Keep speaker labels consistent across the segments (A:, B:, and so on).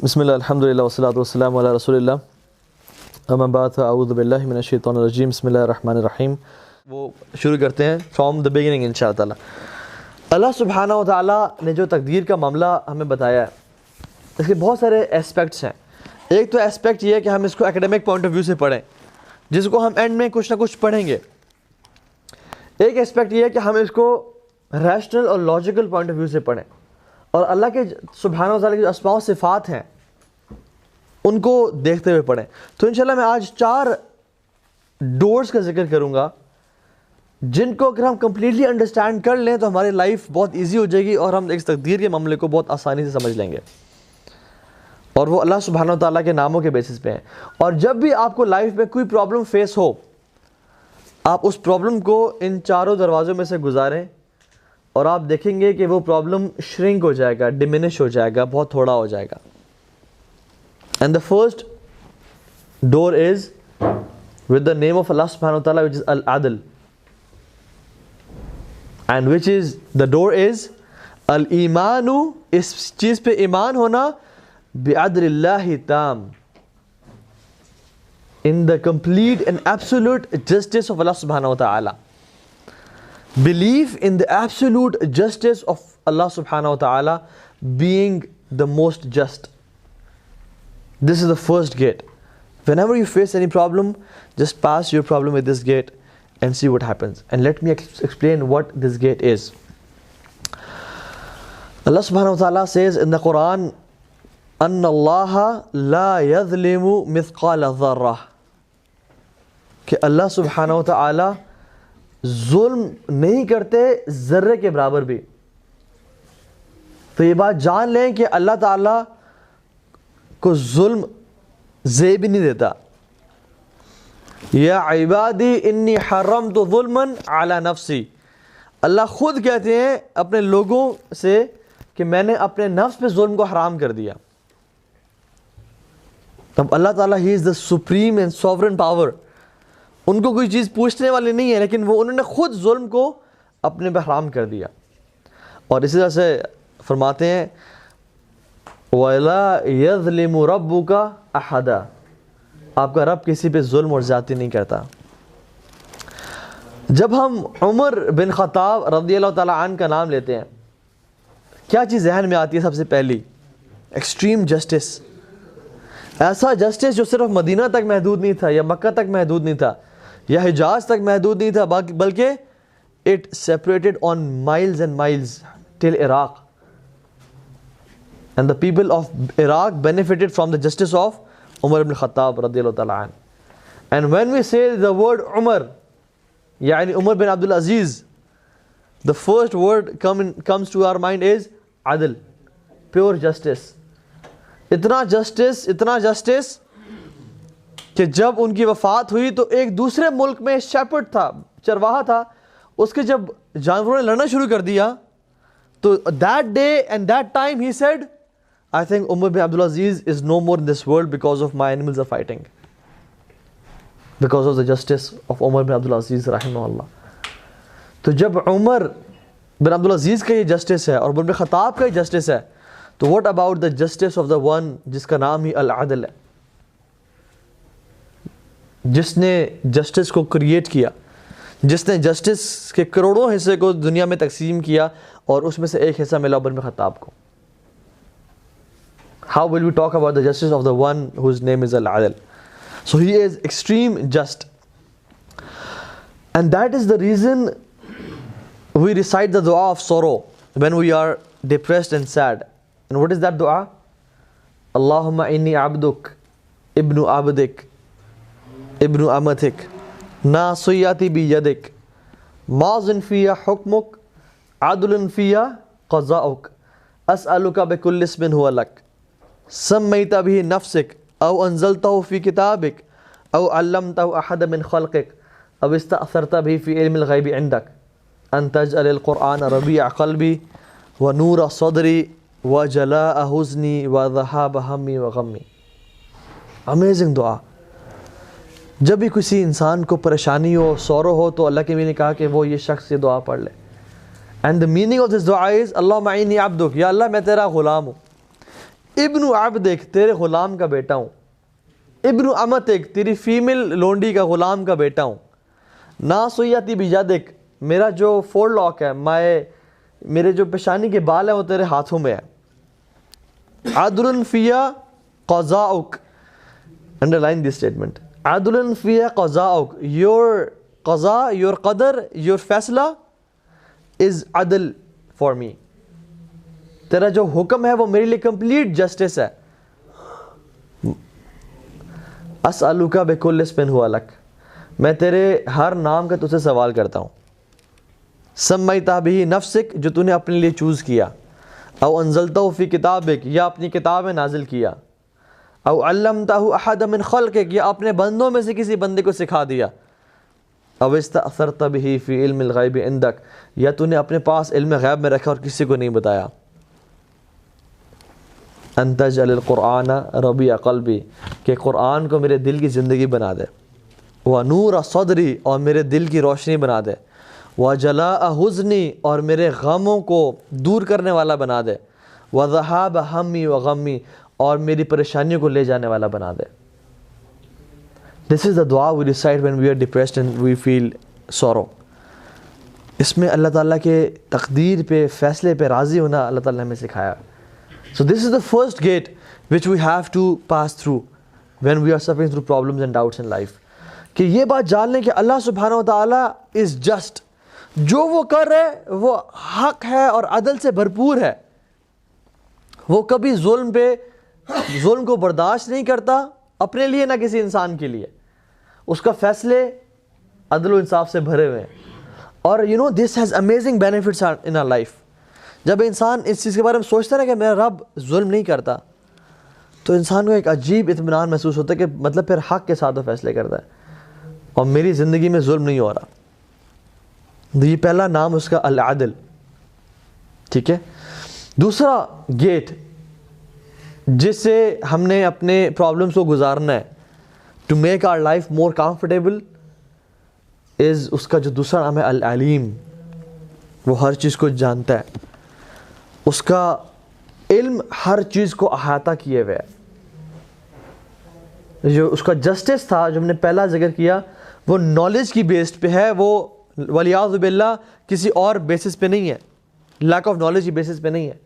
A: بسم اللہ الحمد للہ والصلاۃ والسلام علی رسول اللہ اما بعد اعوذ باللہ من الشیطان الرجیم بسم اللہ الرحمن الرحیم. وہ شروع کرتے ہیں فرام دا بگننگ انشاء اللہ تعالیٰ. اللہ سبحانہ و تعالیٰ نے جو تقدیر کا معاملہ ہمیں بتایا ہے اس کے بہت سارے اسپیکٹس ہیں. ایک تو اسپیکٹ یہ ہے کہ ہم اس کو ایکڈیمک پوائنٹ آف ویو سے پڑھیں جس کو ہم اینڈ میں کچھ نہ کچھ پڑھیں گے. ایک اسپیکٹ یہ ہے کہ ہم اس کو ریشنل اور لاجیکل پوائنٹ آف ویو سے پڑھیں اور اللہ کے سبحانہ و تعالیٰ کے جو اسماء و صفات ہیں ان کو دیکھتے ہوئے پڑھیں. تو انشاءاللہ میں آج 4 ڈورز کا ذکر کروں گا جن کو اگر ہم کمپلیٹلی انڈرسٹینڈ کر لیں تو ہماری لائف بہت ایزی ہو جائے گی اور ہم اس تقدیر کے معاملے کو بہت آسانی سے سمجھ لیں گے. اور وہ اللہ سبحانہ و تعالیٰ کے ناموں کے بیسس پہ ہیں. اور جب بھی آپ کو لائف میں کوئی پرابلم فیس ہو آپ اس پرابلم کو ان 4 دروازوں میں سے گزاریں اور آپ دیکھیں گے کہ وہ پرابلم شرنک ہو جائے گا, ڈیمینش ہو جائے گا, بہت تھوڑا ہو جائے گا. And the first door is with the name of Allah subhanahu wa ta'ala, which is Al-Adl, and which is the door is Al-Imanu, اس چیز پہ ایمان ہونا بِعَدْلِ اللَّهِ تام, in the complete and absolute justice of Allah subhanahu wa ta'ala. Belief in the absolute justice of Allah subhanahu wa ta'ala being the most just. This is the first gate. Whenever you face any problem, just pass your problem with this gate and see what happens. And let me explain what this gate is. Allah subhanahu wa ta'ala says in the Quran, أَنَّ اللَّهَ لَا يَظْلِمُ مِثْقَالَ ذَرَّةٍ, کہ اللہ سبحانہ و تعالی ظلم نہیں کرتے ذرے کے برابر بھی. تو یہ بات جان لیں کہ اللہ تعالیٰ کو ظلم زیب نہیں دیتا. یا عبادی انی حرمت ظلما علی نفسی, اللہ خود کہتے ہیں اپنے لوگوں سے کہ میں نے اپنے نفس پہ ظلم کو حرام کر دیا. تب اللہ تعالیٰ ہی از دا سپریم اینڈ سوورن پاور, ان کو کوئی چیز پوچھنے والی نہیں ہے لیکن وہ انہوں نے خود ظلم کو اپنے پہ حرام کر دیا. اور اسی طرح سے فرماتے ہیں وَلَا يَظْلِمُ رَبُّكَ أَحَدًا, آپ کا رب کسی پہ ظلم اور زیادتی نہیں کرتا. جب ہم عمر بن خطاب رضی اللہ تعالیٰ عنہ کا نام لیتے ہیں کیا چیز ذہن میں آتی ہے؟ سب سے پہلی ایکسٹریم جسٹس. ایسا جسٹس جو صرف مدینہ تک محدود نہیں تھا یا مکہ تک محدود نہیں تھا یا حجاز تک محدود نہیں تھا بلکہ it separated on miles and miles till Iraq. And the people of Iraq benefited from the justice of Umar ibn Khattab radiyallahu ta'ala an. And when we say the word Umar, yani Umar bin Abdul Aziz, the first word comes to our mind is Adl, pure justice. اتنا justice کہ جب ان کی وفات ہوئی تو ایک دوسرے ملک میں شیپرڈ تھا, چرواہا تھا, اس کے جب جانوروں نے لڑنا شروع کر دیا تو that day and that time he said, I think Umar bin Abdul Aziz is no more in this world because of my animals are fighting. Because of the justice of Umar bin Abdul Aziz rahimahullah. تو جب عمر بن عبد العزیز کا یہ justice ہے اور عمر بن خطاب کا یہ جسٹس ہے تو what about the justice of the one جس کا نام ہی العدل ہے, جس نے جسٹس کو کریٹ کیا, جس نے جسٹس کے کروڑوں حصے کو دنیا میں تقسیم کیا اور اس میں سے ایک حصہ ملا عمر بن خطاب کو. How will we talk about the justice of the one whose name is Al-Adl? So he is extreme just. And that is the reason we recite the dua of sorrow when we are depressed and sad. And what is that dua? Allahumma inni abduk, ibnu abdik, ibnu amatik, nasiyati bi yadik, mazin fiya hukmuk, adlun fiya qaza'uk, as'aluka bi kulli ismin huwa lak, سمیت به نفسک او انزلتہ فی کتابک او علمتہ احد من خلقک او استأثرت به فی علم الغیب عندک ان تجعل القرآن ربیع قلبی ونور صدری وجلاء حزنی وذہاب ہمی وغمی. امیزنگ دعا. جب بھی کسی انسان کو پریشانی ہو, سورو ہو تو اللہ کے نبی نے کہا کہ وہ یہ شخص یہ دعا پڑھ لے. And the meaning of this dua is اللہم انی عبدک, یا اللہ میں تیرا غلام ہوں, ابن عبدک تیرے غلام کا بیٹا ہوں، ابن امتک تیری فیمیل لونڈی کا غلام کا بیٹا ہوں، ناصیتی بیدک میرا جو فور لاک ہے، میرے جو پیشانی کے بال ہیں وہ تیرے ہاتھوں میں ہے، عدل فی قضاؤک، انڈرلائن دس اسٹیٹمنٹ، عدل فی قضاؤک، یور قضا، یور قدر، یور فیصلہ از عدل فار می، تیرا جو حکم ہے وہ میرے لیے کمپلیٹ جسٹس ہے۔ اسألک بکل اسم ہوا لک، میں تیرے ہر نام کا تجھ سے سوال کرتا ہوں، سمیتہ بہ نفسک جو تو نے اپنے لیے چوز کیا، او انزلتہ فی کتابک یا اپنی کتاب میں نازل کیا، او علمتہ احد من خلقک یا اپنے بندوں میں سے کسی بندے کو سکھا دیا، او استأثرت بہ فی علم الغیب عندک یا تو نے اپنے پاس علم غیب میں رکھا اور کسی کو نہیں بتایا، ان تجعل القرآن ربیع قلبی کہ قرآن کو میرے دل کی زندگی بنا دے، ونور صدری اور میرے دل کی روشنی بنا دے، وجلاء حزنی اور میرے غموں کو دور کرنے والا بنا دے، وذہاب ہمی وغمی اور میری پریشانیوں کو لے جانے والا بنا دے۔ This is the dua we recite when we are depressed and we feel sorrow. اس میں اللہ تعالیٰ کے تقدیر پہ، فیصلے پہ راضی ہونا اللہ تعالیٰ نے ہمیں سکھایا۔ So this is the first gate which we have to pass through when we are suffering through problems and doubts in life. کہ یہ بات جان لیں کہ اللہ سبحانہ و تعالیٰ is just، جو وہ کر رہے وہ حق ہے اور عدل سے بھرپور ہے، وہ کبھی ظلم کو برداشت نہیں کرتا اپنے لیے نہ کسی انسان کے لیے، اس کا فیصلے عدل و انصاف سے بھرے ہوئے ہیں۔ اور this has amazing benefits in our life. جب انسان اس چیز کے بارے میں سوچتا ہے کہ میرا رب ظلم نہیں کرتا، تو انسان کو ایک عجیب اطمینان محسوس ہوتا ہے کہ مطلب پھر حق کے ساتھ وہ فیصلے کرتا ہے اور میری زندگی میں ظلم نہیں ہو رہا۔ یہ پہلا نام اس کا العدل، ٹھیک ہے۔ دوسرا گیٹ جس سے ہم نے اپنے پرابلمس کو گزارنا ہے to make our life more comfortable is, اس کا جو دوسرا نام ہے العلیم، وہ ہر چیز کو جانتا ہے، اس کا علم ہر چیز کو احاطہ کیے ہوئے ہے۔ جو اس کا جسٹس تھا جو ہم نے پہلا ذکر کیا، وہ نالج کی بیسڈ پہ ہے، وہ والعیاذ باللہ کسی اور بیسس پہ نہیں ہے، لیک آف نالج کی بیسس پہ نہیں ہے۔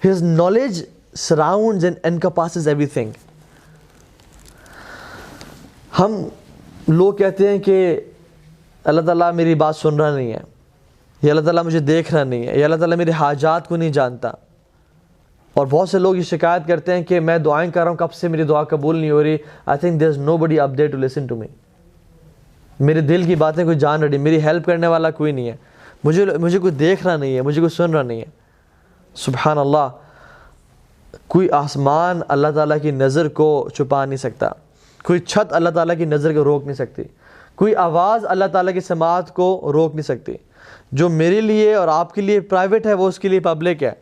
A: His knowledge surrounds and encompasses everything. ہم لوگ کہتے ہیں کہ اللہ تعالیٰ میری بات سن رہا نہیں ہے، یا اللہ تعالیٰ مجھے دیکھ رہا نہیں ہے، یا اللہ تعالیٰ میرے حاجات کو نہیں جانتا، اور بہت سے لوگ یہ شکایت کرتے ہیں کہ میں دعائیں کر رہا ہوں، کب سے میری دعا قبول نہیں ہو رہی، I think there is nobody up there to listen to me, میرے دل کی باتیں کوئی جان رہی، میری ہیلپ کرنے والا کوئی نہیں ہے، مجھے کوئی دیکھ رہا نہیں ہے، مجھے کوئی سن رہا نہیں ہے۔ سبحان اللہ، کوئی آسمان اللہ تعالیٰ کی نظر کو چھپا نہیں سکتا، کوئی چھت اللہ تعالیٰ کی نظر کو روک نہیں سکتی، کوئی آواز اللہ تعالیٰ کی سماعت کو روک نہیں سکتی۔ جو میرے لیے اور آپ کے لیے پرائیویٹ ہے وہ اس کے لیے پبلک ہے،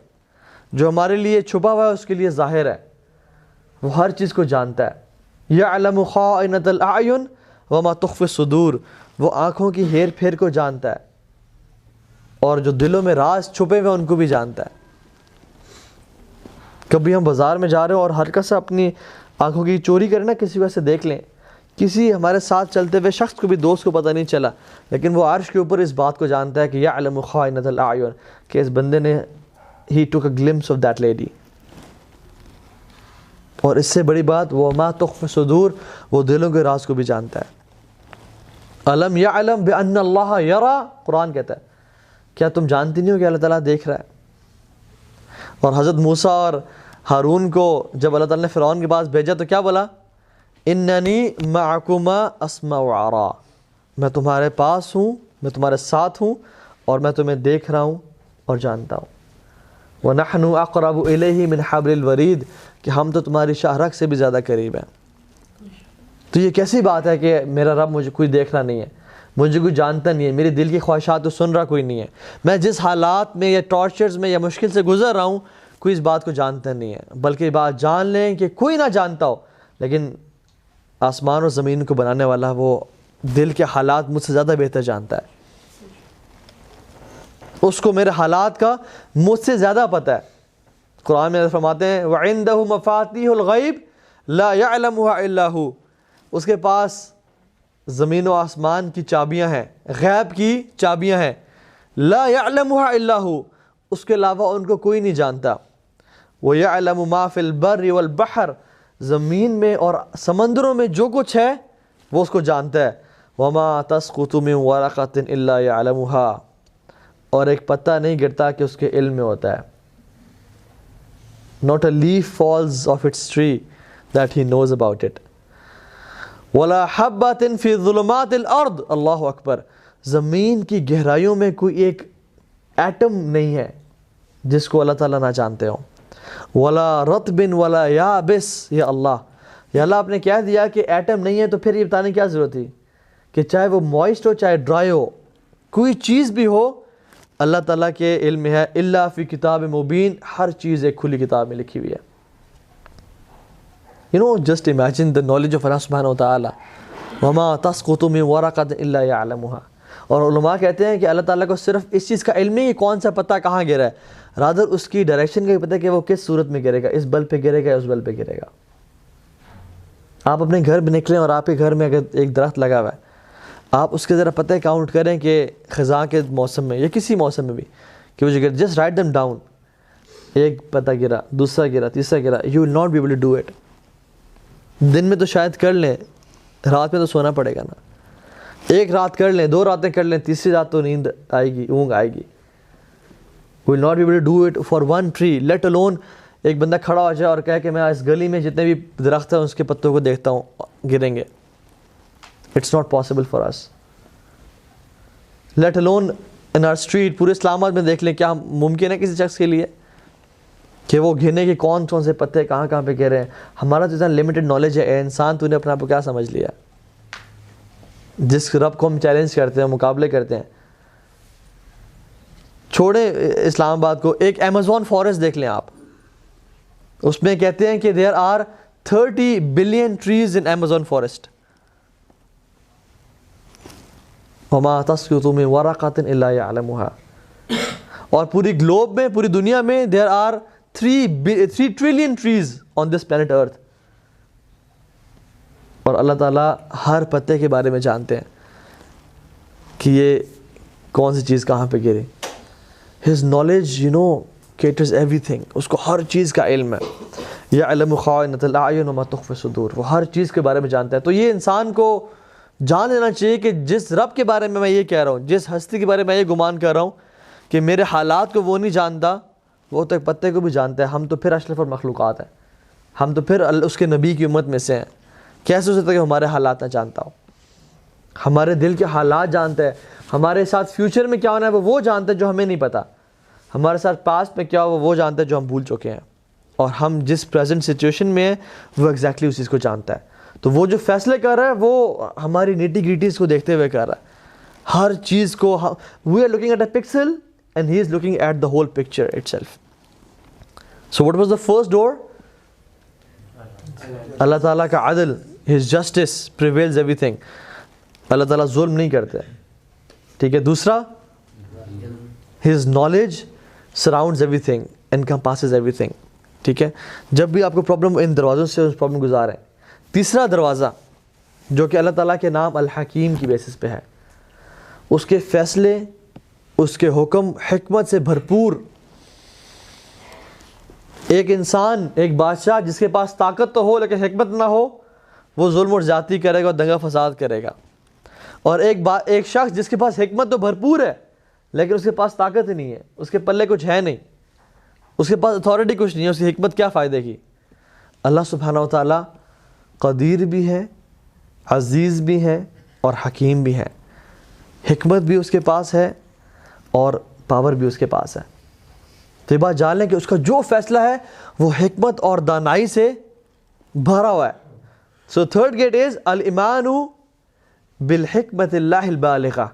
A: جو ہمارے لیے چھپا ہوا ہے اس کے لیے ظاہر ہے، وہ ہر چیز کو جانتا ہے۔ یعلم خائنۃ الاعین وما تخفی الصدور، وہ آنکھوں کی ہیر پھیر کو جانتا ہے اور جو دلوں میں راز چھپے ہوئے ان کو بھی جانتا ہے۔ کبھی ہم بازار میں جا رہے ہو اور ہلکا سا اپنی آنکھوں کی چوری کریں نا، کسی کو ایسے دیکھ لیں، کسی ہمارے ساتھ چلتے ہوئے شخص کو بھی، دوست کو پتہ نہیں چلا، لیکن وہ عرش کے اوپر اس بات کو جانتا ہے کہ یعلم خائنۃ الاعین، کہ اس بندے نے he took a glimpse of that lady۔ اور اس سے بڑی بات وما تخفی الصدور، وہ دلوں کے راز کو بھی جانتا ہے۔ الم یعلم بان اللہ یری، قرآن کہتا ہے کیا تم جانتی نہیں ہو کہ اللہ تعالیٰ دیکھ رہا ہے؟ اور حضرت موسیٰ اور ہارون کو جب اللہ تعالیٰ نے فرعون کے پاس بھیجا تو کیا بولا؟ اننی معکما اسمع وارا، میں تمہارے پاس ہوں، میں تمہارے ساتھ ہوں اور میں تمہیں دیکھ رہا ہوں اور جانتا ہوں۔ وَنَحْنُ أَقْرَبُ إِلَيْهِ مِنْ حَبْلِ الْوَرِيدِ، کہ ہم تو تمہاری شاہ رگ سے بھی زیادہ قریب ہیں۔ تو یہ کیسی بات ہے کہ میرا رب مجھے کوئی دیکھ رہا نہیں ہے، مجھے کوئی جانتا نہیں ہے، میری دل کی خواہشات تو سن رہا کوئی نہیں ہے، میں جس حالات میں یا ٹارچرز میں یا مشکل سے گزر رہا ہوں کوئی اس بات کو جانتا نہیں ہے، بلکہ یہ بات جان لیں کہ کوئی نہ جانتا ہو، لیکن آسمان اور زمین کو بنانے والا وہ دل کے حالات مجھ سے زیادہ بہتر جانتا ہے، اس کو میرے حالات کا مجھ سے زیادہ پتہ ہے۔ قرآن میں فرماتے ہیں وَعِندَهُ مَفَاتِيحُ الْغَيْبِ لَا يَعْلَمُهَا إِلَّا هُوَ، اس کے پاس زمین و آسمان کی چابیاں ہیں، غیب کی چابیاں ہیں، لا يعلمها الا هو، اس کے علاوہ ان کو کوئی نہیں جانتا. وَيَعْلَمُ مَا فِي الْبَرِّ وَالْبَحْرِ، زمین میں اور سمندروں میں جو کچھ ہے وہ اس کو جانتا ہے. وَمَا تَسْقُطُ مِنْ وَرَقَةٍ إِلَّا يَعْلَمُهَا، اور ایک پتا نہیں گرتا کہ اس کے علم میں ہوتا ہے. Not a leaf falls off its tree that he knows about it. وَلَا حَبَّةٍ فِي ظُلُمَاتِ الْأَرْضِ، اللہ اکبر، زمین کی گہرائیوں میں کوئی ایک ایٹم نہیں ہے جس کو اللہ تعالیٰ نہ جانتے ہوں. وَلَا رَطْبٍ وَلَا يَابِسٍ، یا اللہ آپ نے کہہ دیا کہ ایٹم نہیں ہے تو پھر یہ بتانے کی کیا ضرورت تھی کہ چاہے وہ موئسٹ ہو چاہے ڈرائی ہو، کوئی چیز بھی ہو اللہ تعالیٰ کے علم میں ہے. الا فی کتاب مبین، ہر چیز ایک کھلی کتاب میں لکھی ہوئی ہے. Just imagine the knowledge of Allah subhanahu wa ta'ala. وَمَا تَسْقُطُ مِنْ وَرَقَةٍ إِلَّا يَعْلَمُهَا. اور علماء کہتے ہیں کہ اللہ تعالیٰ کو صرف اس چیز کا علم نہیں کہ کون سا پتہ کہاں گرا ہے، رادر اس کی ڈائریکشن کا بھی پتہ ہے کہ وہ کس صورت میں گرے گا، اس بل پہ گرے گا، اس بل پہ گرے گا. آپ اپنے گھر میں نکلیں اور آپ کے گھر میں اگر ایک درخت لگا ہوا ہے، آپ اس کے ذرا پتہ کاؤنٹ کریں کہ خزاں کے موسم میں یا کسی موسم میں بھی کہ وہ جو جسٹ رائٹ دم ڈاؤن، ایک پتہ گرا، دوسرا گرا، تیسرا گرا، you will not be able to do it. دن میں تو شاید کر لیں، رات میں تو سونا پڑے گا نا. ایک رات کر لیں، 2 راتیں کر لیں، تیسری رات تو نیند آئے گی، اونگ آئے گی. We will not be able to do it for one tree, let alone ایک بندہ کھڑا ہو جائے اور کہے کہ میں اس گلی میں جتنے بھی درخت ہیں اس کے پتوں کو دیکھتا ہوں گریں گے. It's not possible for us. Let alone in our street, پورے اسلام آباد میں دیکھ لیں، کیا ممکن ہے کسی شخص کے لیے کہ وہ گرنے کے کون سے پتے کہاں کہاں پہ گر رہے ہیں؟ ہمارا تو اتنا لمیٹڈ نالج ہے. اے انسان، تو نے اپنے آپ کو کیا سمجھ لیا؟ جس رب کو ہم چیلنج کرتے ہیں، مقابلے کرتے ہیں. چھوڑیں اسلام آباد کو، ایک ایمیزون فارسٹ دیکھ لیں آپ، اس میں کہتے ہیں کہ there are 30 billion trees in Amazon forest. وَمَا تَسْقُطُ مِنْ وَرَقَةٍ إِلَّا يَعْلَمُهَا. اور پوری گلوب میں، پوری دنیا میں there are 3 trillion trees on this planet earth. اور اللہ تعالیٰ ہر پتے کے بارے میں جانتے ہیں کہ یہ کون سی چیز کہاں پہ گری. ہز نالج caters everything، اس کو ہر چیز کا علم ہے. یعلم خائنۃ الاعین وما تخفی الصدور، وہ ہر چیز کے بارے میں جانتا ہے. تو یہ انسان کو جان لینا چاہیے کہ جس رب کے بارے میں یہ کہہ رہا ہوں، جس ہستی کے بارے میں یہ گمان کر رہا ہوں کہ میرے حالات کو وہ نہیں جانتا، وہ تو ایک پتے کو بھی جانتا ہے. ہم تو پھر اشرف المخلوقات ہیں، ہم تو پھر اس کے نبی کی امت میں سے ہیں. کیسے ہو سکتا ہے کہ ہمارے حالات نہ جانتا ہو؟ ہمارے دل کے حالات جانتا ہے، ہمارے ساتھ فیوچر میں کیا ہونا ہے وہ جانتا ہے جو ہمیں نہیں پتا، ہمارے ساتھ پاسٹ میں کیا ہو وہ جانتا ہے جو ہم بھول چکے ہیں. اور ہم جس پریزنٹ سچویشن میں ہیں وہ ایگزیکٹلی اس چیز کو جانتا ہے. تو وہ جو فیصلے کر رہا ہے وہ ہماری نیٹی گریٹیز کو دیکھتے ہوئے کر رہا ہے. ہر چیز کو we are looking at a pixel and he is looking at the whole picture itself. So what was the first door? اللہ تعالیٰ کا عدل، his justice prevails everything. اللہ تعالیٰ ظلم نہیں کرتے، ٹھیک ہے. دوسرا، his knowledge surrounds everything, encompasses everything, ٹھیک ہے. جب بھی آپ کو پرابلم، ان دروازوں سے اس پرابلم گزاریں. تیسرا دروازہ جو کہ اللہ تعالیٰ کے نام الحکیم کی بیسس پہ ہے، اس کے فیصلے، اس کے حکم حکمت سے بھرپور. ایک انسان، ایک بادشاہ جس کے پاس طاقت تو ہو لیکن حکمت نہ ہو، وہ ظلم اور زیادتی کرے گا اور دنگا فساد کرے گا. اور ایک شخص جس کے پاس حکمت تو بھرپور ہے لیکن اس کے پاس طاقت ہی نہیں ہے، اس کے پلے کچھ ہے نہیں، اس کے پاس اتھارٹی کچھ نہیں ہے، اس کی حکمت کیا فائدے کی؟ اللہ سبحانہ و تعالیٰ قدیر بھی ہے، عزیز بھی ہے اور حکیم بھی ہے. حکمت بھی اس کے پاس ہے اور پاور بھی اس کے پاس ہے. تو یہ بات جان لیں کہ اس کا جو فیصلہ ہے وہ حکمت اور دانائی سے بھرا ہوا ہے. سو تھرڈ گیٹ از الایمان بالحکمت اللہ البالغہ.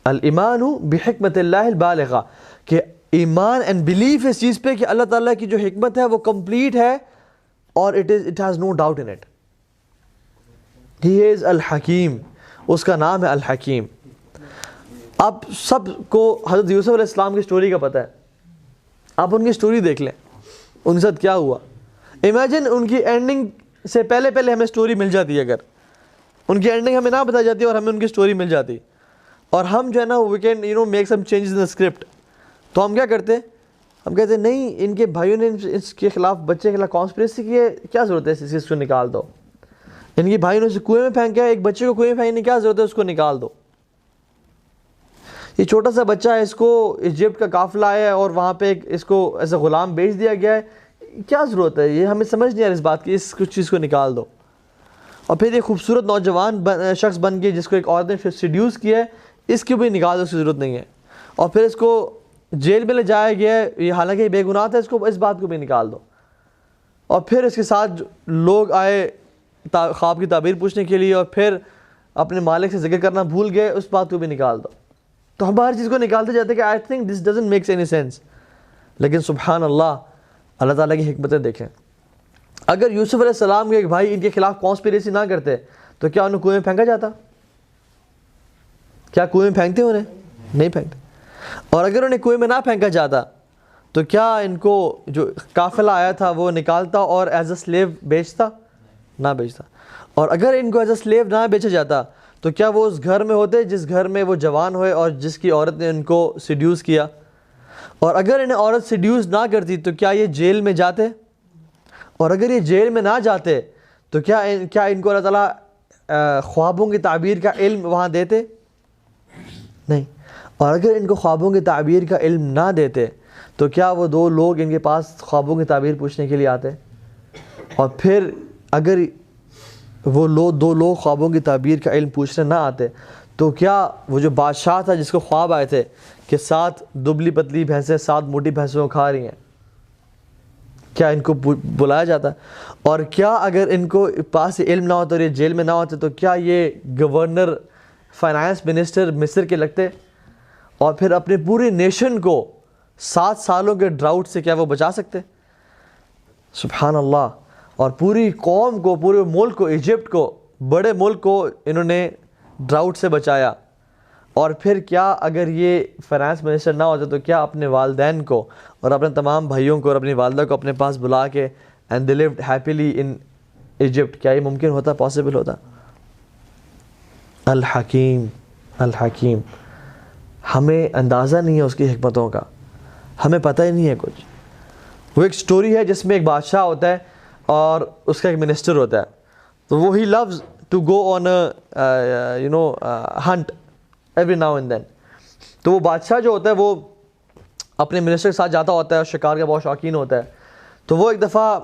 A: الایمان بحکمت اللہ البالغہ، کہ ایمان اینڈ بلیف اس چیز پہ کہ اللہ تعالیٰ کی جو حکمت ہے وہ کمپلیٹ ہے اور it has no doubt in it. He is الحکیم، اس کا نام ہے الحکیم. اب سب کو حضرت یوسف علیہ السلام کی سٹوری کا پتہ ہے، آپ ان کی سٹوری دیکھ لیں. ان کے ساتھ کیا ہوا. امیجن ان کی اینڈنگ سے پہلے پہلے ہمیں سٹوری مل جاتی ہے, اگر ان کی اینڈنگ ہمیں نہ بتائی جاتی اور ہمیں ان کی سٹوری مل جاتی, اور ہم جو ہے نا we can make some changes in the script, تو ہم کیا کرتے, ہم کہتے ہیں نہیں ان کے بھائیوں نے اس کے خلاف, بچے کے خلاف کانسپریسی کی ہے, کیا ضرورت ہے اس چیز کو نکال دو. ان کے بھائی نے اسے کنویں میں پھینکا ہے, ایک بچے کو کنویں میں پھینکنے کی کیا ضرورت ہے, اس کو نکال دو. یہ چھوٹا سا بچہ ہے, اس کو ایجپٹ کا قافلہ آیا ہے اور وہاں پہ اس کو ایسا غلام بیچ دیا گیا ہے, کیا ضرورت ہے, یہ ہمیں سمجھ نہیں آ رہی اس بات کی, اس کچھ چیز کو نکال دو. اور پھر ایک خوبصورت نوجوان شخص بن کے جس کو ایک عورت نے سیڈیوس کیا ہے, اس کی بھی نکال دو, اس کی ضرورت نہیں ہے. اور پھر اس کو جیل میں لے جایا گیا ہے, یہ حالانکہ بے گناہ تھا, اس بات کو بھی نکال دو. اور پھر اس کے ساتھ لوگ آئے خواب کی تعبیر پوچھنے کے لیے, اور پھر اپنے مالک سے ذکر کرنا بھول گئے, اس بات کو بھی نکال دو. تو ہم ہر چیز کو نکالتے جاتے ہیں کہ I think this doesn't makes any sense. لیکن سبحان اللہ, اللہ تعالیٰ کی حکمتیں دیکھیں. اگر یوسف علیہ السلام کے ایک بھائی ان کے خلاف کانسپیریسی نہ کرتے تو کیا انہیں کنویں میں پھینکا جاتا؟ کیا کنویں میں پھینکتے انہیں؟ نہیں پھینکتے. اور اگر انہیں کنویں میں نہ پھینکا جاتا تو کیا ان کو جو قافلہ آیا تھا وہ نکالتا اور ایز اے سلیو بیچتا؟ نہ بیچتا. اور اگر ان کو ایز اے سلیو نہ بیچا جاتا تو کیا وہ اس گھر میں ہوتے جس گھر میں وہ جوان ہوئے اور جس کی عورت نے ان کو سیڈیوس کیا؟ اور اگر انہیں عورت سیڈیوس نہ کرتی تو کیا یہ جیل میں جاتے؟ اور اگر یہ جیل میں نہ جاتے تو کیا ان کو اللہ تعالیٰ خوابوں کی تعبیر کا علم وہاں دیتے؟ نہیں. اور اگر ان کو خوابوں کی تعبیر کا علم نہ دیتے تو کیا وہ دو لوگ ان کے پاس خوابوں کی تعبیر پوچھنے کے لیے آتے؟ اور پھر اگر وہ دو لوگ خوابوں کی تعبیر کا علم پوچھنے نہ آتے تو کیا وہ جو بادشاہ تھا جس کو خواب آئے تھے کہ 7 دبلی پتلی بھینسیں 7 موٹی بھینسوں کو کھا رہی ہیں, کیا ان کو بلایا جاتا؟ اور کیا اگر ان کو پاس علم نہ ہوتا اور یہ جیل میں نہ ہوتے تو کیا یہ گورنر فائنانس منسٹر مصر کے لگتے اور پھر اپنے پوری نیشن کو 7 سالوں کے ڈراؤٹ سے کیا وہ بچا سکتے؟ سبحان اللہ. اور پوری قوم کو, پورے ملک کو, ایجپٹ کو, بڑے ملک کو انہوں نے ڈراؤٹ سے بچایا. اور پھر کیا اگر یہ فائنانس منسٹر نہ ہوتا تو کیا اپنے والدین کو اور اپنے تمام بھائیوں کو اور اپنی والدہ کو اپنے پاس بلا کے and they lived happily in Egypt, کیا یہ ممکن ہوتا, پاسبل ہوتا؟ الحکیم, الحکیم. ہمیں اندازہ نہیں ہے اس کی حکمتوں کا, ہمیں پتہ ہی نہیں ہے کچھ. وہ ایک سٹوری ہے جس میں ایک بادشاہ ہوتا ہے اور اس کا ایک منسٹر ہوتا ہے, تو وہ ہی loves to go on hunt every now and then. تو وہ بادشاہ جو ہوتا ہے وہ اپنے منسٹر کے ساتھ جاتا ہوتا ہے اور شکار کا بہت شوقین ہوتا ہے. تو وہ ایک دفعہ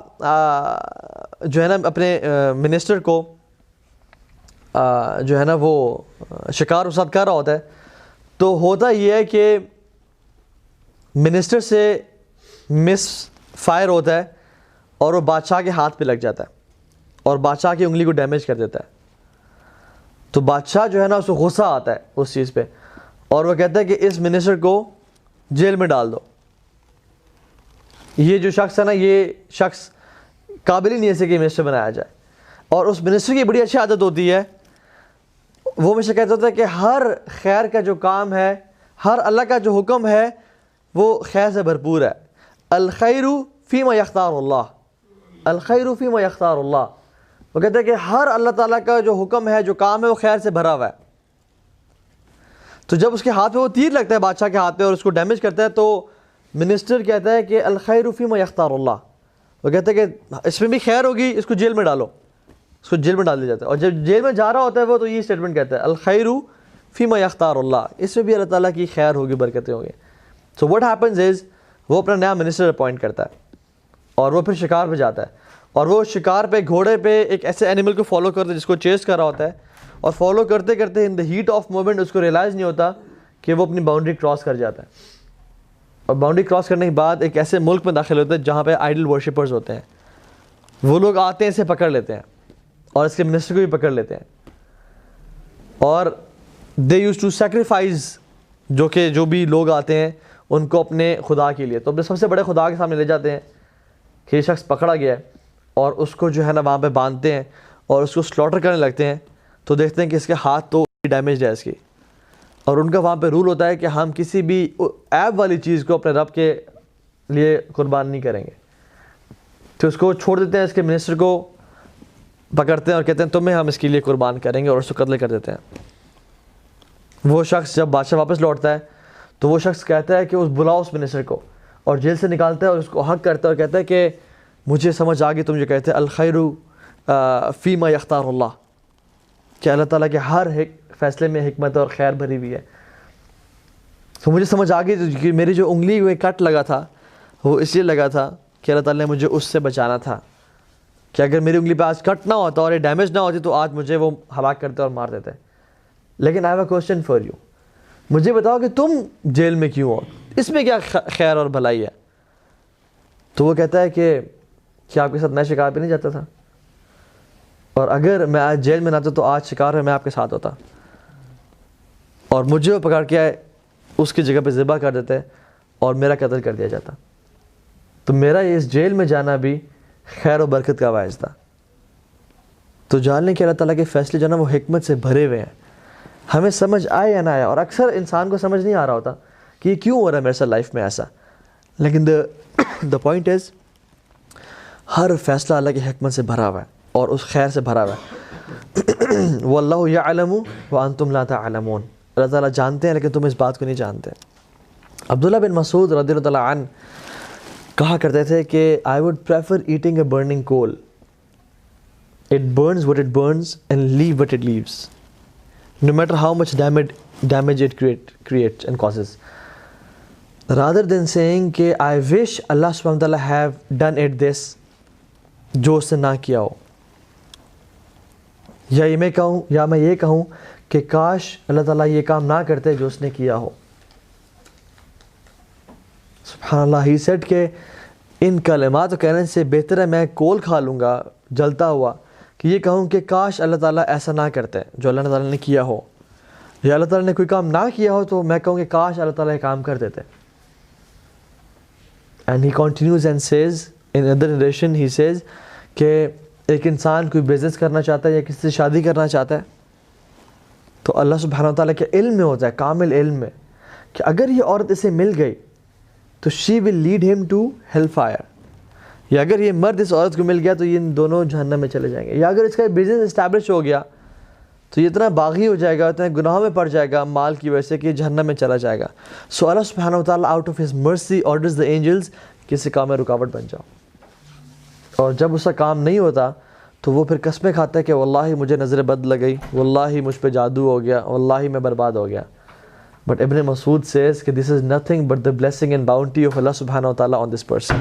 A: جو ہے نا اپنے منسٹر کو جو ہے نا وہ شکار اس ساتھ کر رہا ہوتا ہے. تو ہوتا یہ ہے کہ منسٹر سے مس فائر ہوتا ہے اور وہ بادشاہ کے ہاتھ پہ لگ جاتا ہے اور بادشاہ کی انگلی کو ڈیمیج کر دیتا ہے. تو بادشاہ جو ہے نا اس کو غصہ آتا ہے اس چیز پہ اور وہ کہتا ہے کہ اس منسٹر کو جیل میں ڈال دو. یہ جو شخص ہے نا, یہ شخص قابل ہی نہیں ہے کہ منسٹر بنایا جائے. اور اس منسٹر کی بڑی اچھی عادت ہوتی ہے, وہ ہمیشہ کہتا ہوتا ہے کہ ہر خیر کا جو کام ہے, ہر اللہ کا جو حکم ہے وہ خیر سے بھرپور ہے. الخیر فیما یختار اللہ, الخیر فیما یختار اللہ. وہ کہتے ہیں کہ ہر اللہ تعالیٰ کا جو حکم ہے, جو کام ہے, وہ خیر سے بھرا ہوا ہے. تو جب اس کے ہاتھ پہ وہ تیر لگتا ہے بادشاہ کے ہاتھ پہ اور اس کو ڈیمیج کرتا ہے, تو منسٹر کہتا ہے کہ الخیر فیما یختار اللہ. وہ کہتے ہیں کہ اس میں بھی خیر ہوگی, اس کو جیل میں ڈالو. اس کو جیل میں ڈال دیا جاتا ہے. اور جب جیل میں جا رہا ہوتا ہے وہ, تو یہ اسٹیٹمنٹ کہتا ہے الخیر فیما یختار اللہ, اس میں بھی اللہ تعالیٰ کی خیر ہوگی, برکتیں ہوں گی. سو واٹ ہیپنز از, وہ اپنا نیا منسٹر اپوائنٹ کرتا ہے اور وہ پھر شکار پہ جاتا ہے. اور وہ شکار پہ گھوڑے پہ ایک ایسے اینیمل کو فالو کرتا ہے جس کو چیز کر رہا ہوتا ہے, اور فالو کرتے کرتے ان دا ہیٹ آف مومنٹ اس کو ریئلائز نہیں ہوتا کہ وہ اپنی باؤنڈری کراس کر جاتا ہے. اور باؤنڈری کراس کرنے کے بعد ایک ایسے ملک میں داخل ہوتا ہے جہاں پہ آئیڈل ورشپرز ہوتے ہیں. وہ لوگ آتے ہیں, اسے پکڑ لیتے ہیں اور اس کے منسٹر کو بھی پکڑ لیتے ہیں, اور دے یوز ٹو سیکریفائز, جو بھی لوگ آتے ہیں ان کو اپنے خدا کے لیے. تو اپنے سب سے بڑے خدا کے سامنے لے جاتے ہیں کہ یہ شخص پکڑا گیا ہے, اور اس کو جو ہے نا وہاں پہ باندھتے ہیں اور اس کو سلوٹر کرنے لگتے ہیں. تو دیکھتے ہیں کہ اس کے ہاتھ تو ڈیمیج ہے اس کی, اور ان کا وہاں پہ رول ہوتا ہے کہ ہم کسی بھی عیب والی چیز کو اپنے رب کے لیے قربان نہیں کریں گے. تو اس کو چھوڑ دیتے ہیں, اس کے منسٹر کو پکڑتے ہیں اور کہتے ہیں تمہیں ہم اس کے لیے قربان کریں گے, اور اس کو قتل کر دیتے ہیں. وہ شخص جب بادشاہ واپس لوٹتا ہے تو وہ شخص کہتا ہے کہ بلاؤ اس منسٹر کو, اور جیل سے نکالتا ہے اور اس کو حق کرتا ہے اور کہتا ہے کہ مجھے سمجھ آ گئی تم جو کہتے ہیں الخیر فیما یختار اللہ, کہ اللہ تعالیٰ کے ہر فیصلے میں حکمت اور خیر بھری ہوئی ہے. تو مجھے سمجھ آ گئی کہ میری جو انگلی میں کٹ لگا تھا وہ اس لیے لگا تھا کہ اللہ تعالیٰ نے مجھے اس سے بچانا تھا, کہ اگر میری انگلی پہ آج کٹ نہ ہوتا اور یہ ڈیمیج نہ ہوتی تو آج مجھے وہ ہلاک کرتے اور مار دیتے. لیکن I have a question for you, مجھے بتاؤ کہ تم جیل میں کیوں ہو, اس میں کیا خیر اور بھلائی ہے؟ تو وہ کہتا ہے کہ کیا آپ کے ساتھ میں شکار پہ نہیں جاتا تھا, اور اگر میں آج جیل میں نہ آتا تو آج شکار میں آپ کے ساتھ ہوتا, اور مجھے وہ پکڑ کے اس کی جگہ پہ ذبح کر دیتے اور میرا قتل کر دیا جاتا. تو میرا اس جیل میں جانا بھی خیر و برکت کا باعث تھا. تو جاننے کہ اللہ تعالیٰ کے فیصلے جو ہے نا وہ حکمت سے بھرے ہوئے ہیں, ہمیں سمجھ آئے یا نہ آیا, اور اکثر انسان کو سمجھ نہیں آ رہا ہوتا کہ یہ کیوں ہو رہا ہے میرے ساتھ لائف میں ایسا. لیکن دا پوائنٹ از ہر فیصلہ اللہ کی حکمت سے بھرا ہوا ہے اور اس خیر سے بھرا ہوا ہے. واللہ یعلم وانتم لا تعلمون, اللہ تعالیٰ جانتے ہیں لیکن تم اس بات کو نہیں جانتے. عبداللہ بن مسعود رضی اللہ تعالیٰ عنہ کہا کرتے تھے کہ I would prefer eating a burning coal. It burns what it burns and leave what it leaves, no matter how much damage it creates and causes, rather than saying کہ I wish Allah subhanahu wa ta'ala have done it this, جو اس نے نہ کیا ہو, یا میں یہ کہوں کہ کاش اللہ تعالیٰ یہ کام نہ کرتے جو اس نے کیا ہو. سبحان اللہ. ہی سیڈ کہ ان کلمات کہنے سے بہتر ہے میں کول کھا لوں گا جلتا ہوا کہ یہ کہوں کہ کاش اللہ تعالیٰ ایسا نہ کرتے جو اللہ تعالیٰ نے کیا ہو, یا اللہ تعالیٰ نے کوئی کام نہ کیا ہو تو میں کہوں کہ کاش اللہ تعالیٰ یہ کام کر دیتے. And he continues and says in other narration, he says کہ ایک انسان کوئی بزنس کرنا چاہتا ہے یا کسی سے شادی کرنا چاہتا ہے تو اللہ سبحانہ وتعالیٰ کے علم میں ہوتا ہے, کامل علم میں, کہ اگر یہ عورت اسے مل گئی تو شی ول لیڈ ہم ٹو ہیل فائر, یا اگر یہ مرد اس عورت کو مل گیا تو یہ دونوں جہنم میں چلے جائیں گے, یا اگر اس کا بزنس اسٹیبلش ہو گیا تو یہ اتنا باغی ہو جائے گا, اتنا گناہوں میں پڑ جائے گا مال کی وجہ سے کہ جہنم میں چلا جائے گا. سو اللہ سبحانہ وتعالیٰ out of his mercy orders the angels کسی کام میں رکاوٹ بن جاؤ, اور جب اس کا کام نہیں ہوتا تو وہ پھر قسمیں کھاتا ہے کہ واللہ مجھے نظر بد لگ گئی, واللہ مجھ پہ جادو ہو گیا, واللہ میں برباد ہو گیا. But Ibn Masud says کہ this is nothing but the blessing and bounty of Allah subhanahu wa ta'ala on this person.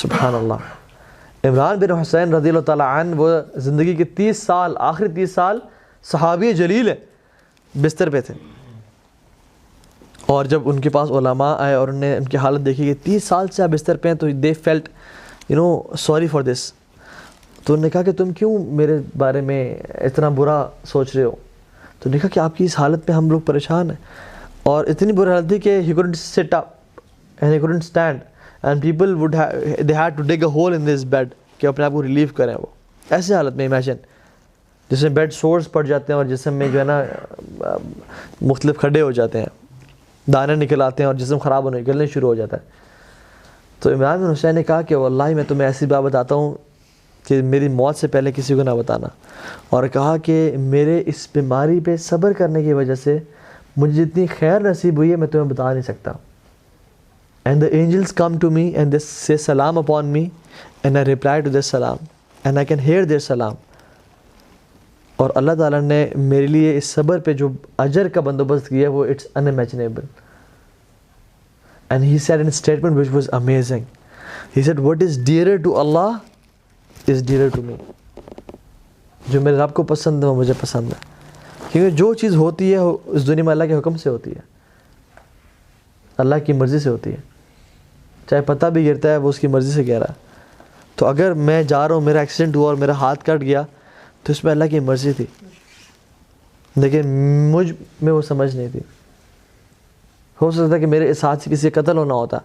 A: سبحان اللہ. عمران بن حسین رضی اللہ تعالیٰ عنہ وہ زندگی کے 30 سال, آخری 30 سال صحابی جلیل ہے, بستر پہ تھے, اور جب ان کے پاس علماء آئے اور انہوں نے ان کی حالت دیکھی کہ 30 سال سے آپ بستر پہ ہیں تو they felt sorry for this. تو انہوں نے کہا کہ تم کیوں میرے بارے میں اتنا برا سوچ رہے ہو؟ تو دیکھا کہ آپ کی اس حالت میں ہم لوگ پریشان ہیں, اور اتنی بری حالت تھی کہ he couldn't sit up and he couldn't stand and people they had to dig a hole in this bed کہ اپنے آپ کو ریلیو کریں. وہ ایسی حالت میں امیجن جس میں بیڈ سورس پڑ جاتے ہیں اور جسم میں جو ہے نا مختلف کھڈے ہو جاتے ہیں, دانے نکل آتے ہیں اور جسم خراب ہونے نکلنے شروع ہو جاتا ہے. تو عمران بن حسین نے کہا کہ واللہ میں تمہیں ایسی بات بتاتا ہوں کہ میری موت سے پہلے کسی کو نہ بتانا, اور کہا کہ میرے اس بیماری پہ صبر کرنے کی وجہ سے مجھے جتنی خیر نصیب ہوئی ہے میں تمہیں بتا نہیں سکتا. And the angels come to me and they say salam upon me and I reply to their salam and I can hear their salam. اور اللہ تعالیٰ نے میرے لیے اس صبر پہ جو اجر کا بندوبست کیا وہ it's unimaginable. And he said in a statement which was amazing. He said what is dearer to Allah is dearer to me. جو میرے رب کو پسند ہے وہ مجھے پسند ہے, کیونکہ جو چیز ہوتی ہے اس دنیا میں اللہ کے حکم سے ہوتی ہے, اللہ کی مرضی سے ہوتی ہے. چاہے پتہ بھی گرتا ہے وہ اس کی مرضی سے گرا ہے. تو اگر میں جا رہا ہوں, میرا ایکسیڈنٹ ہوا اور میرا ہاتھ کٹ گیا تو اس میں اللہ کی مرضی تھی, لیکن مجھ میں وہ سمجھ نہیں تھی. ہو سکتا ہے کہ میرے اس ہاتھ سے کسی کا قتل ہونا ہوتا,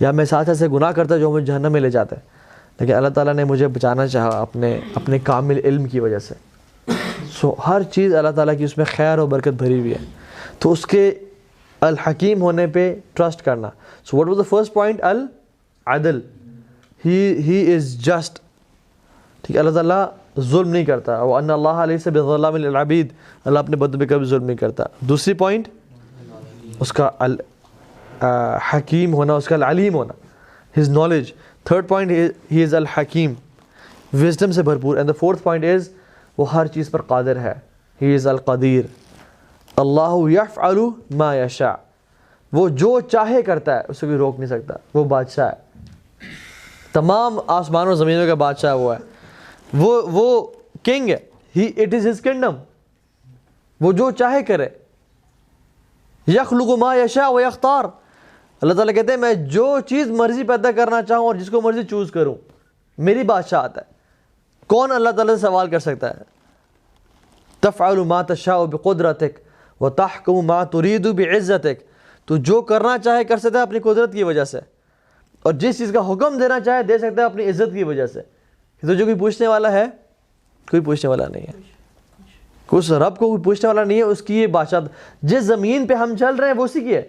A: یا میں اس ہاتھ سے گناہ کرتا جو مجھے جہنم میں لے جاتا ہے, لیکن اللہ تعالیٰ نے مجھے بچانا چاہا اپنے کامل علم کی وجہ سے. سو ہر چیز اللہ تعالیٰ کی اس میں خیر و برکت بھری ہوئی ہے, تو اس کے الحکیم ہونے پہ ٹرسٹ کرنا. So what was the first point? العدل. He is just. ٹھیک ہے, اللہ تعالیٰ ظلم نہیں کرتا. وَأَنَّ اللَّهَ لَيْسَ بِظَلَّامٍ لِلْعَبِيدِ, اللہ اپنے بندوں پہ کبھی ظلم نہیں کرتا. دوسری پوائنٹ اس کا حکیم ہونا, اس کا العلیم ہونا, his knowledge. Third point he is الحکیم, وزڈم سے بھرپور. And the fourth point is وہ ہر چیز پر قادر ہے, he is القدیر. اللہ یفعل ما یشاء, وہ جو چاہے کرتا ہے, اسے کوئی روک نہیں سکتا. وہ بادشاہ ہے, تمام آسمان و زمینوں کا بادشاہ وہ ہے, وہ کنگ ہے. اٹ از ہز کنگڈم, وہ جو چاہے کرے. یخلق ما یشاء و یختار, اللہ تعالیٰ کہتے ہیں میں جو چیز مرضی پیدا کرنا چاہوں اور جس کو مرضی چوز کروں, میری بادشاہت ہے. کون اللہ تعالیٰ سے سوال کر سکتا ہے؟ تفعل ما تشاء بقدرتک وتحکم ما ترید بعزتک, تو جو کرنا چاہے کر سکتا ہے اپنی قدرت کی وجہ سے, اور جس چیز کا حکم دینا چاہے دے سکتا ہے اپنی عزت کی وجہ سے. تو جو کوئی پوچھنے والا ہے, کوئی پوچھنے والا نہیں ہے. اس رب کو کوئی پوچھنے والا نہیں ہے, اس کی یہ بادشاہت. جس زمین پہ ہم چل رہے ہیں وہ اسی کی ہے,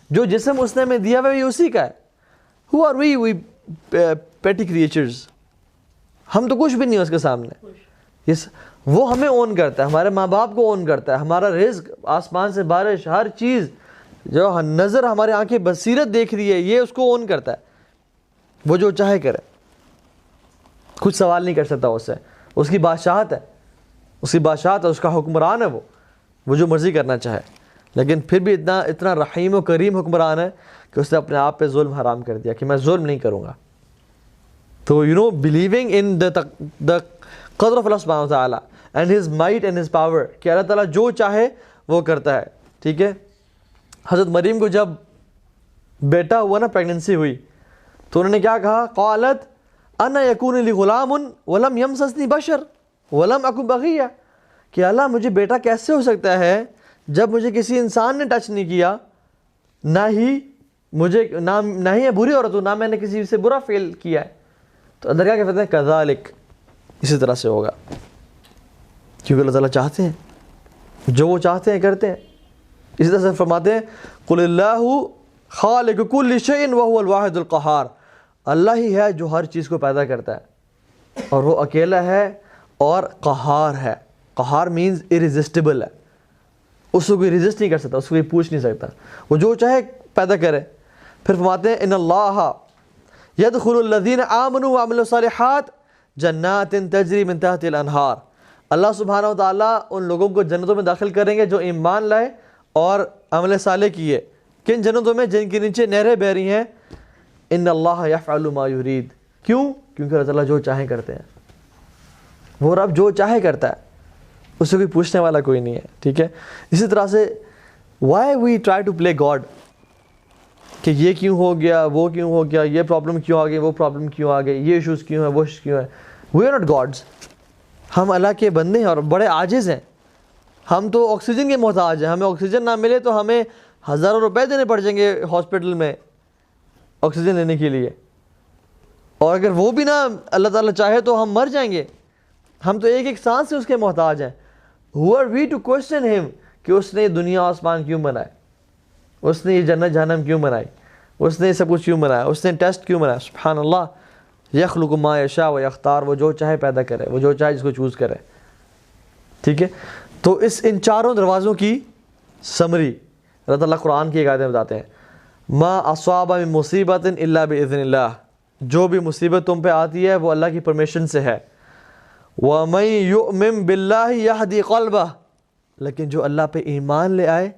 A: جو جسم اس نے ہمیں دیا ہوا ہے یہ اسی کا ہے. Who are we petty creatures, ہم تو کچھ بھی نہیں ہے اس کے سامنے. yes, وہ ہمیں اون کرتا ہے, ہمارے ماں باپ کو اون کرتا ہے, ہمارا رزق, آسمان سے بارش, ہر چیز جو نظر ہمارے آنکھیں بصیرت دیکھ رہی ہے, یہ اس کو اون کرتا ہے. وہ جو چاہے کرے, کچھ سوال نہیں کر سکتا اس سے. اس کی بادشاہت ہے, اس کی بادشاہت ہے, اس کا حکمران ہے, وہ جو مرضی کرنا چاہے. لیکن پھر بھی اتنا رحیم و کریم حکمران ہے کہ اس نے اپنے آپ پہ ظلم حرام کر دیا کہ میں ظلم نہیں کروں گا. تو believing in the قدر of Allah subhanahu wa ta'ala and his might and his power, کہ اللہ تعالیٰ جو چاہے وہ کرتا ہے. ٹھیک ہے, حضرت مریم کو جب بیٹا ہوا نا, پیگننسی ہوئی, تو انہوں نے کیا کہا؟ قالت انا یکون لی غلام ولم یمسسنی بشر ولم اکن بغیہ, کہ اللہ مجھے بیٹا کیسے ہو سکتا ہے جب مجھے کسی انسان نے ٹچ نہیں کیا, نہ ہی میں بری عورت ہوں, نہ میں نے کسی سے برا فیل کیا ہے. تو اندر کیا کہتے ہیں؟ کذالک, اسی طرح سے ہوگا, کیونکہ اللہ تعالیٰ چاہتے ہیں, جو وہ چاہتے ہیں کرتے ہیں. اسی طرح سے فرماتے ہیں قل اللہ خالق کل شیء وهو الواحد القہار, اللہ ہی ہے جو ہر چیز کو پیدا کرتا ہے اور وہ اکیلا ہے اور قہار ہے. قہار مینز irresistible ہے, اس کو کوئی ریزسٹ نہیں کر سکتا, اس کو کوئی پوچھ نہیں سکتا, وہ جو چاہے پیدا کرے. پھر فرماتے ہیں ان اللہ یدخل الذین آمنوا وعملوا الصالحات جنات تجری من تحت الانہار, اللہ سبحانہ وتعالیٰ ان لوگوں کو جنتوں میں داخل کریں گے جو ایمان لائے اور عمل صالح کیے. کن جنتوں میں؟ جن کے نیچے نہریں بہ رہی ہیں. ان اللہ یفعل ما یرید, کیوں؟ کیونکہ اللہ تعالیٰ جو چاہے کرتے ہیں. وہ رب جو چاہے کرتا ہے, اس سے کوئی پوچھنے والا کوئی نہیں ہے. ٹھیک ہے, اسی طرح سے why we try to play God, کہ یہ کیوں ہو گیا, وہ کیوں ہو گیا, یہ پرابلم کیوں آ گئی, وہ پرابلم کیوں آ گئی, یہ ایشوز کیوں ہے, وہ ایشوز کیوں ہے. وی آر ناٹ گاڈز, ہم اللہ کے بندے ہیں اور بڑے عاجز ہیں. ہم تو آکسیجن کے محتاج ہیں, ہمیں آکسیجن نہ ملے تو ہمیں ہزاروں روپے دینے پڑ جائیں گے ہاسپٹل میں آکسیجن لینے کے لیے, اور اگر وہ بھی نہ اللہ تعالیٰ چاہے تو ہم مر جائیں گے. ہم تو ایک ایک سانس سے اس کے محتاج ہیں. Who are we to question him کہ اس نے دنیا آسمان کیوں بنائے, اس نے یہ جنت جہنم کیوں بنائی, اس نے یہ سب کچھ کیوں بنایا, اس نے ٹیسٹ کیوں بنایا. سبحان اللہ, یخلق ما یشاء و یختار, وہ جو چاہے پیدا کرے, وہ جو چاہے جس کو چوز کرے. ٹھیک ہے, تو ان چاروں دروازوں کی سمری اللہ تعالیٰ قرآن کی ایک آیت میں بتاتے ہیں. ما اصاب من مصیبت الا باذن اللہ, جو بھی مصیبت تم پہ آتی ہے وہ اللہ کی پرمیشن سے ہے. وَمَن يُؤْمِن بِاللَّهِ يَهْدِي قَلْبَهُ, لیکن جو اللہ پہ ایمان لے آئے,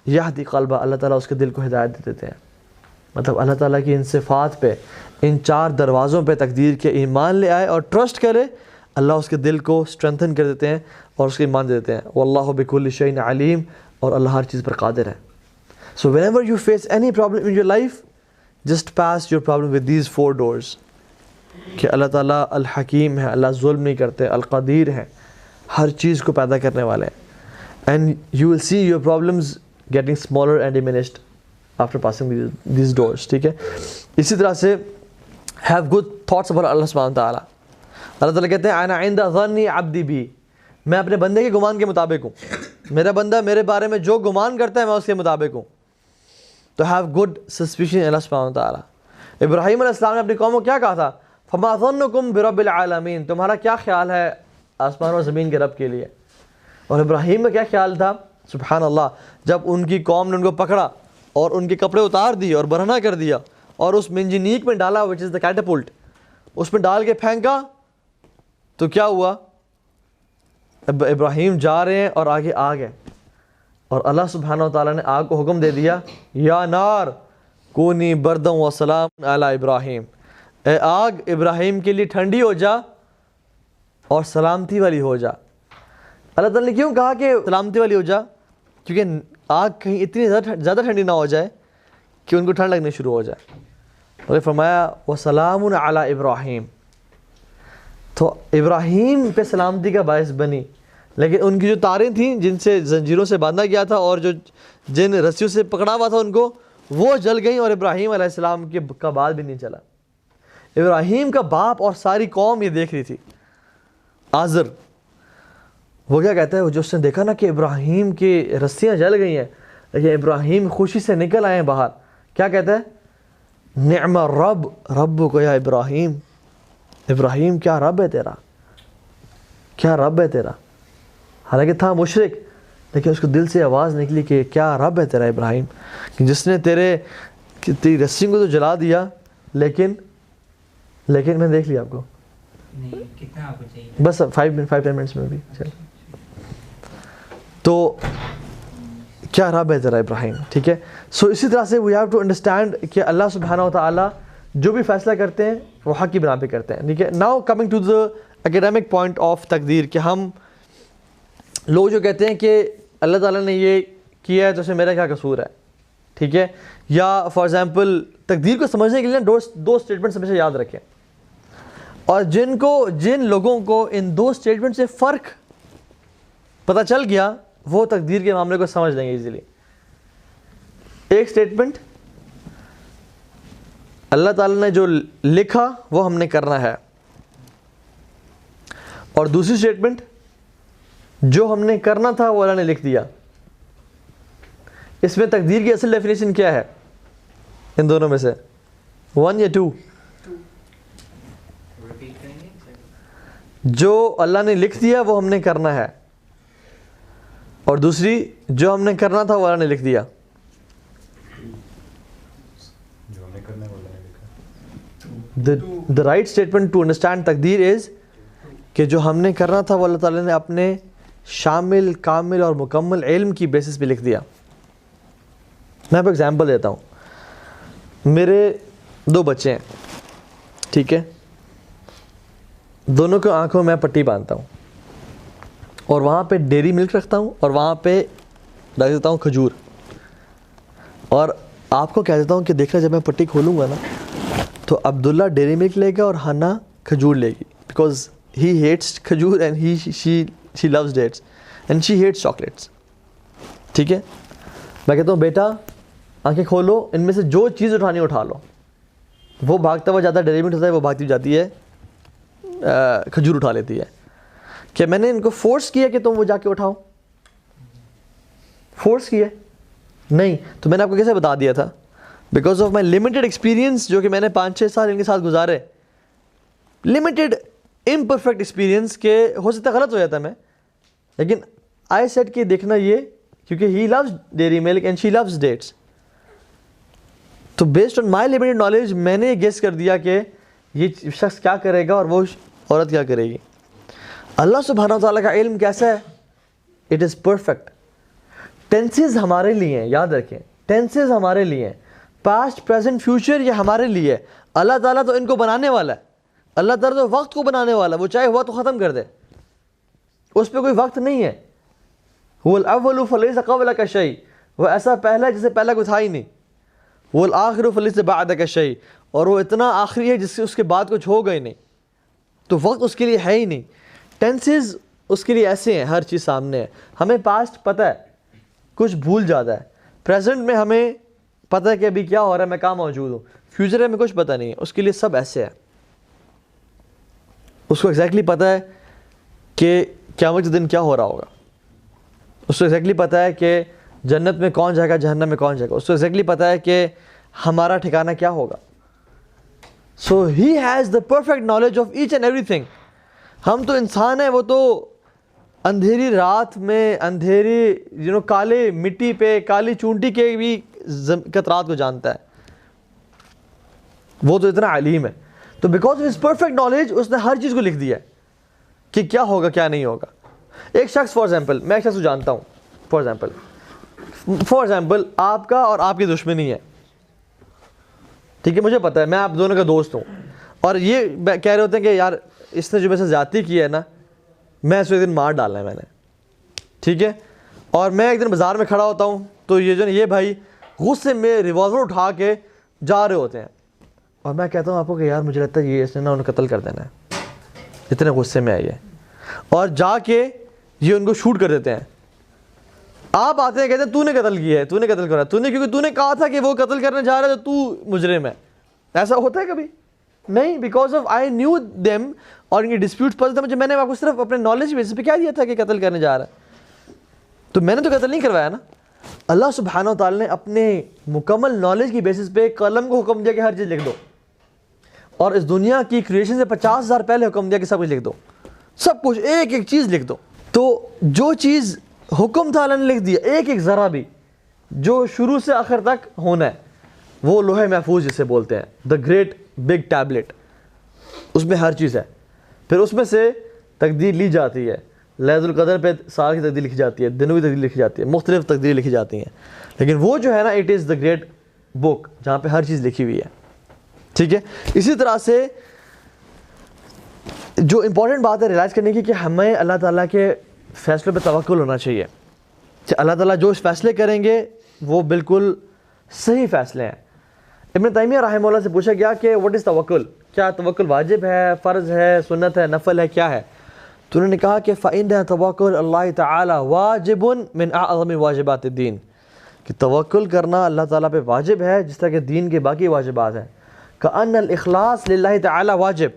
A: یہدی قلبہ, اللہ تعالیٰ اس کے دل کو ہدایت دے دیتے ہیں. مطلب اللہ تعالیٰ کی ان صفات پہ, ان چار دروازوں پہ تقدیر کے ایمان لے آئے اور ٹرسٹ کرے, اللہ اس کے دل کو اسٹرینتھن کر دیتے ہیں اور اس کو ایمان دے دیتے ہیں. وَاللَّهُ بِكُلِّ شَيْءٍ عَلِيمٌ, اور اللہ ہر چیز پر قادر ہے. So whenever you face any problem in your life, just pass your problem with these 4 doors. کہ اللہ تعالیٰ الحکیم ہے, اللہ ظلم نہیں کرتے, القدیر ہے, ہر چیز کو پیدا کرنے والے ہیں. And you will see your problems getting smaller and diminished after passing these doors. ٹھیک ہے, اسی طرح سے have good thoughts about Allah subhanahu wa ta'ala. اللہ تعالیٰ کہتے ہیں انا عند ظن عبدی بی, میں اپنے بندے کے گمان کے مطابق ہوں, میرا بندہ میرے بارے میں جو گمان کرتا ہے میں اس کے مطابق ہوں. تو have good suspicion in Allah subhanahu wa ta'ala. ابراہیم علیہ السلام نے اپنی قوم کو کیا کہا تھا؟ فما ظنکم برب العالمین، تمہارا کیا خیال ہے آسمان و زمین کے رب کے لیے؟ اور ابراہیم کا کیا خیال تھا؟ سبحان اللہ، جب ان کی قوم نے ان کو پکڑا اور ان کے کپڑے اتار دیے اور برہنہ کر دیا اور اس منجنیق میں ڈالا وچ از دا کیٹاپلٹ، اس میں ڈال کے پھینکا، تو کیا ہوا؟ ابراہیم جا رہے ہیں اور آگے آگ ہے، اور اللہ سبحانہ و تعالیٰ نے آگ کو حکم دے دیا یا نار کونی بردم و سلام علی ابراہیم، اے آگ ابراہیم کے لیے ٹھنڈی ہو جا اور سلامتی والی ہو جا۔ اللہ تعالیٰ نے کیوں کہا کہ سلامتی والی ہو جا؟ کیونکہ آگ کہیں اتنی زیادہ ٹھنڈی نہ ہو جائے کہ ان کو ٹھنڈ لگنے شروع ہو جائے۔ اور فرمایا وَسَلَامٌ عَلَىٰ ابراہیم، تو ابراہیم پہ سلامتی کا باعث بنی، لیکن ان کی جو تاریں تھیں جن سے زنجیروں سے باندھا گیا تھا اور جن رسیوں سے پکڑا ہوا تھا ان کو، وہ جل گئیں اور ابراہیم علیہ السلام کا بال بھی نہیں چلا۔ ابراہیم کا باپ اور ساری قوم یہ دیکھ رہی تھی۔ آزر وہ کیا کہتا ہے، جو اس نے دیکھا نا کہ ابراہیم کی رسیاں جل گئی ہیں لیکن ابراہیم خوشی سے نکل آئے ہیں باہر، کیا کہتا ہے؟ نعم الرب رب کو یا ابراہیم، ابراہیم کیا رب ہے تیرا، کیا رب ہے تیرا۔ حالانکہ تھا مشرک لیکن اس کو دل سے آواز نکلی کہ کیا رب ہے تیرا ابراہیم، کہ جس نے تیری رسیوں کو تو جلا دیا لیکن میں دیکھ لیا آپ کو
B: کتنا آپ کو چاہیے؟
A: بس 5-10 منٹس میں بھی چل۔ تو کیا رب ہے تیرا ابراہیم، ٹھیک ہے۔ سو اسی طرح سے وی ہیو ٹو انڈرسٹینڈ کہ اللہ سبحانہ و تعالیٰ جو بھی فیصلہ کرتے ہیں وہ حق کی بنا پہ کرتے ہیں، ٹھیک ہے۔ Now coming to the academic point of تقدیر، کہ ہم لوگ جو کہتے ہیں کہ اللہ تعالیٰ نے یہ کیا ہے تو اس میں میرا کیا قصور ہے، ٹھیک ہے، یا فار ایگزامپل تقدیر کو سمجھنے کے لیے دو اسٹیٹمنٹس ہمیشہ یاد رکھیں، اور جن لوگوں کو ان دو اسٹیٹمنٹ سے فرق پتہ چل گیا وہ تقدیر کے معاملے کو سمجھ لیں گے ایزیلی۔ ایک اسٹیٹمنٹ، اللہ تعالیٰ نے جو لکھا وہ ہم نے کرنا ہے، اور دوسری اسٹیٹمنٹ، جو ہم نے کرنا تھا وہ اللہ نے لکھ دیا۔ اس میں تقدیر کی اصل ڈیفینیشن کیا ہے ان دونوں میں سے؟ 1 یا 2؟ جو اللہ نے لکھ دیا وہ ہم نے کرنا ہے، اور دوسری جو ہم نے کرنا تھا وہ اللہ نے لکھ دیا۔ The right statement to understand تقدیر is کہ جو ہم نے کرنا تھا وہ اللہ تعالیٰ نے اپنے شامل کامل اور مکمل علم کی بیسس پہ لکھ دیا۔ میں آپ کو ایگزامپل دیتا ہوں۔ میرے 2 بچے ہیں، ٹھیک ہے، دونوں کو آنکھوں میں پٹی باندھتا ہوں اور وہاں پہ ڈیری ملک رکھتا ہوں اور وہاں پہ رکھ دیتا ہوں کھجور، اور آپ کو کہہ دیتا ہوں کہ دیکھنا جب میں پٹی کھولوں گا نا تو عبداللہ ڈیری ملک لے گا اور ہنا کھجور لے گی، بیکاز ہی ہیٹس کھجور and she loves dates and she hates chocolates, ٹھیک ہے۔ میں کہتا ہوں بیٹا آنکھیں کھولو، ان میں سے جو چیز اٹھانی اٹھا لو۔ وہ بھاگتا ہوا جاتا ہے، ڈیری ملک ہوتا ہے، وہ بھاگتی جاتی ہے کھجور اٹھا لیتی ہے۔ کہ میں نے ان کو فورس کیا کہ تم وہ جا کے اٹھاؤ؟ فورس کیا نہیں، تو میں نے آپ کو کیسے بتا دیا تھا؟ Because of my limited experience, جو کہ میں نے 5-6 سال ان کے ساتھ گزارے، لمیٹڈ امپرفیکٹ ایکسپیرینس، کہ ہو سکتا غلط ہو جاتا میں، لیکن آئی سیٹ کہ دیکھنا یہ، کیونکہ he loves Dairy Milk and she loves dates, تو based on my limited knowledge میں نے گیس کر دیا کہ یہ شخص کیا کرے گا اور وہ عورت کیا کرے گی۔ اللہ سبحانہ و تعالیٰ کا علم کیسا ہے؟ It is perfect. ٹینسز ہمارے لیے ہیں، یاد رکھیں، ٹینسز ہمارے لیے ہیں، پاسٹ پریزنٹ فیوچر یہ ہمارے لیے ہے۔ اللہ تعالیٰ تو ان کو بنانے والا ہے، اللہ تعالیٰ تو وقت کو بنانے والا ہے، وہ چاہے ہوا تو ختم کر دے، اس پہ کوئی وقت نہیں ہے۔ هو الاول فلیس قبلک شیء، وہ ایسا پہلا ہے جسے پہلا کوئی تھا ہی نہیں۔ وہ الآخر فلیس بعدک شیء، اور وہ اتنا آخری ہے جس سے اس کے بعد کچھ ہوگا ہی نہیں، تو وقت اس کے لیے ہے ہی نہیں۔ ٹینسز اس کے لیے ایسے ہیں، ہر چیز سامنے ہے۔ ہمیں پاسٹ پتہ ہے، کچھ بھول جاتا ہے، پریزنٹ میں ہمیں پتہ ہے کہ ابھی کیا ہو رہا ہے، میں کہاں موجود ہوں، فیوچر میں کچھ پتہ نہیں ہے، اس کے لیے سب ایسے ہے۔ اس کو ایگزیکٹلی پتہ ہے کہ قیامت کے دن کیا ہو رہا ہوگا، اس کو ایگزیکٹلی پتہ ہے کہ جنت میں کون جائے گا، جہنم میں کون جائے گا، اس کو ایگزیکٹلی پتہ ہے کہ ہمارا ٹھکانہ کیا ہوگا۔ So he has the perfect knowledge of each and everything. ہم تو انسان ہیں, وہ تو اندھیری رات میں, اندھیری کالے مٹی پہ, کالی چونٹی کے بھی قطرات کو جانتا ہے. وہ تو اتنا علیم ہے. تو because of his perfect knowledge اس نے ہر چیز کو لکھ دیا ہے کہ کیا ہوگا کیا نہیں ہوگا. ایک شخص فار ایگزامپل, میں ایک شخص کو جانتا ہوں, فار ایگزامپل آپ کا اور آپ کی دشمنی ہے, ٹھیک ہے, مجھے پتا ہے, میں آپ دونوں کا دوست ہوں, اور یہ کہہ رہے ہوتے ہیں کہ یار اس نے جو میرے سے زیادتی کی ہے نا, میں اس کو ایک دن مار ڈالنا ہے میں نے, ٹھیک ہے. اور میں ایک دن بازار میں کھڑا ہوتا ہوں تو یہ جو ہے یہ بھائی غصے میں ریوالور اٹھا کے جا رہے ہوتے ہیں, اور میں کہتا ہوں آپ کو کہ یار مجھے لگتا ہے یہ اس نے نا انہیں قتل کر دینا ہے, اتنے غصے میں آئی ہے, اور جا کے یہ ان کو شوٹ کر دیتے ہیں. آپ آتے ہیں کہتے ہیں تو نے قتل کیا ہے, تو نے قتل کرا, تو نے, کیونکہ تو نے کہا تھا کہ وہ قتل کرنے جا رہا ہے تو مجرم ہے. ایسا ہوتا ہے کبھی نہیں, because of I knew them, اور ان کی ڈسپیوٹس پتہ تھا مجھے, میں نے آپ کو صرف اپنے نالج بیسس پہ کیا دیا تھا کہ قتل کرنے جا رہا ہے, تو میں نے تو قتل نہیں کروایا نا. اللہ سبحانہ و تعالی نے اپنے مکمل نالج کی بیسس پہ قلم کو حکم دیا کہ ہر چیز لکھ دو, اور اس دنیا کی کریشن سے 50,000 پہلے حکم دیا کہ سب کچھ لکھ دو, سب کچھ ایک ایک چیز لکھ دو. تو جو چیز حکم تھا اللہ نے لکھ دیا, ایک ایک ذرہ بھی جو شروع سے آخر تک ہونا ہے, وہ لوح محفوظ جسے بولتے ہیں, دا گریٹ بگ ٹیبلٹ, اس میں ہر چیز ہے. پھر اس میں سے تقدیر لی جاتی ہے, لیلۃ القدر پہ سال کی تقدیر لکھی جاتی ہے, دنوں کی تقدیر لکھی جاتی ہے, مختلف تقدیر لکھی جاتی ہیں, لیکن وہ جو ہے نا اٹ از دا گریٹ بک جہاں پہ ہر چیز لکھی ہوئی ہے, ٹھیک ہے. اسی طرح سے جو امپورٹنٹ بات ہے ریلائز کرنے کی کہ ہمیں اللہ تعالیٰ کے فیصلوں پہ توکل ہونا چاہیے, کہ اللہ تعالیٰ جو فیصلے کریں گے وہ بالکل صحیح فیصلے ہیں. ابن تیمیہ رحمہ اللہ سے پوچھا گیا کہ واٹ از توکل, کیا توکل واجب ہے, فرض ہے, سنت ہے, نفل ہے, کیا ہے؟ تو انہوں نے کہا کہ فَإِنَّ تَوَكُّلَ اللَّهِ تَعَالَى وَاجِبٌ مِنْ أَعْظَمِ واجبات الدین, کہ توکل کرنا اللہ تعالیٰ پہ واجب ہے جس طرح کہ دین کے باقی واجبات ہیں. كَأَنَّ الْإِخْلَاص لِلَّهِ تَعَالَى واجب,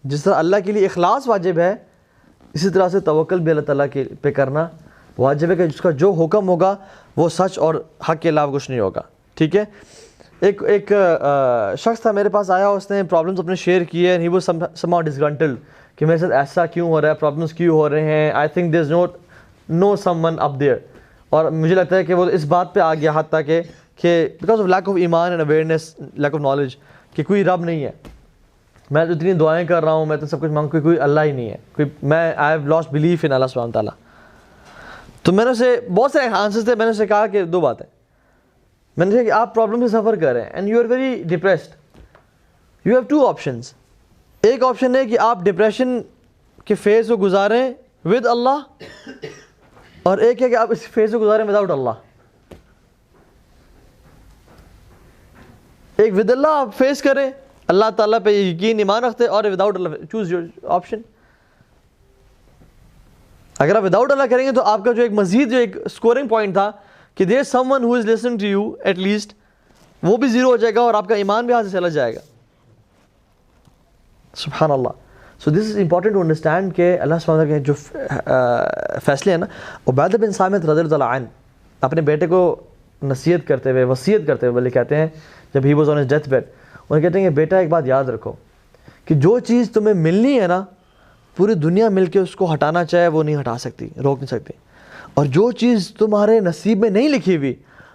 A: جس طرح اللہ کے لیے اخلاص واجب ہے, اسی طرح سے توکل بھی اللہ تعالیٰ کے پہ کرنا واجب ہے, کہ جس کا جو حکم ہوگا وہ سچ اور حق کے علاوہ کچھ نہیں ہوگا, ٹھیک ہے. ایک شخص تھا میرے پاس آیا, اس نے پرابلمس اپنے شیئر کیے, and he was somehow disgruntled کہ میرے ساتھ ایسا کیوں ہو رہا ہے, پرابلمس کیوں ہو رہے ہیں, I think there is no someone up there. اور مجھے لگتا ہے کہ وہ اس بات پہ آ گیا حد تک کہ بیکاز آف لیک آف ایمان and awareness, lack of knowledge, کہ کوئی رب نہیں ہے, میں تو اتنی دعائیں کر رہا ہوں, میں تو سب کچھ مانگ, کوئی اللہ ہی نہیں ہے, میں I have lost belief in Allah سبحانہ تعالیٰ. تو میں نے اسے بہت سارے آنسرز تھے, میں نے اسے کہا کہ دو باتیں. میں نے کہا کہ آپ پرابلم سے سفر کر رہے ہیں and you are very depressed, you have two options. ایک آپشن ہے کہ آپ ڈپریشن کے فیز کو گزاریں ود اللہ, اور ایک ہے کہ آپ اس فیز کو گزاریں وداؤٹ اللہ. ایک ود اللہ آپ فیس کریں, اللہ تعالیٰ پہ یقین ایمان رکھتے, اور without Allah choose your option. اگر آپ وداؤٹ اللہ کریں گے تو آپ کا جو ایک مزید جو ایک اسکورنگ پوائنٹ تھا کہ there someone who is listening to you at least, وہ بھی زیرو ہو جائے گا, اور آپ کا ایمان بھی ہاتھ سے چلا جائے گا. سبحان اللہ. سو دس از امپورٹنٹ ٹو انڈرسٹینڈ کہ اللہ سبحانہ کے جو فیصلے ہیں نا. عبادہ بن صامت رضی اللہ عنہ اپنے بیٹے کو نصیحت کرتے ہوئے, وصیت کرتے ہوئے بولے, کہتے ہیں جب he was on his death bed, انہیں کہتے ہیں کہ بیٹا ایک بات یاد رکھو کہ جو چیز تمہیں ملنی ہے نا, پوری دنیا مل کے اس کو ہٹانا چاہے وہ نہیں ہٹا سکتی, روک نہیں سکتی, اور جو چیز تمہارے نصیب میں نہیں لکھی ہوئی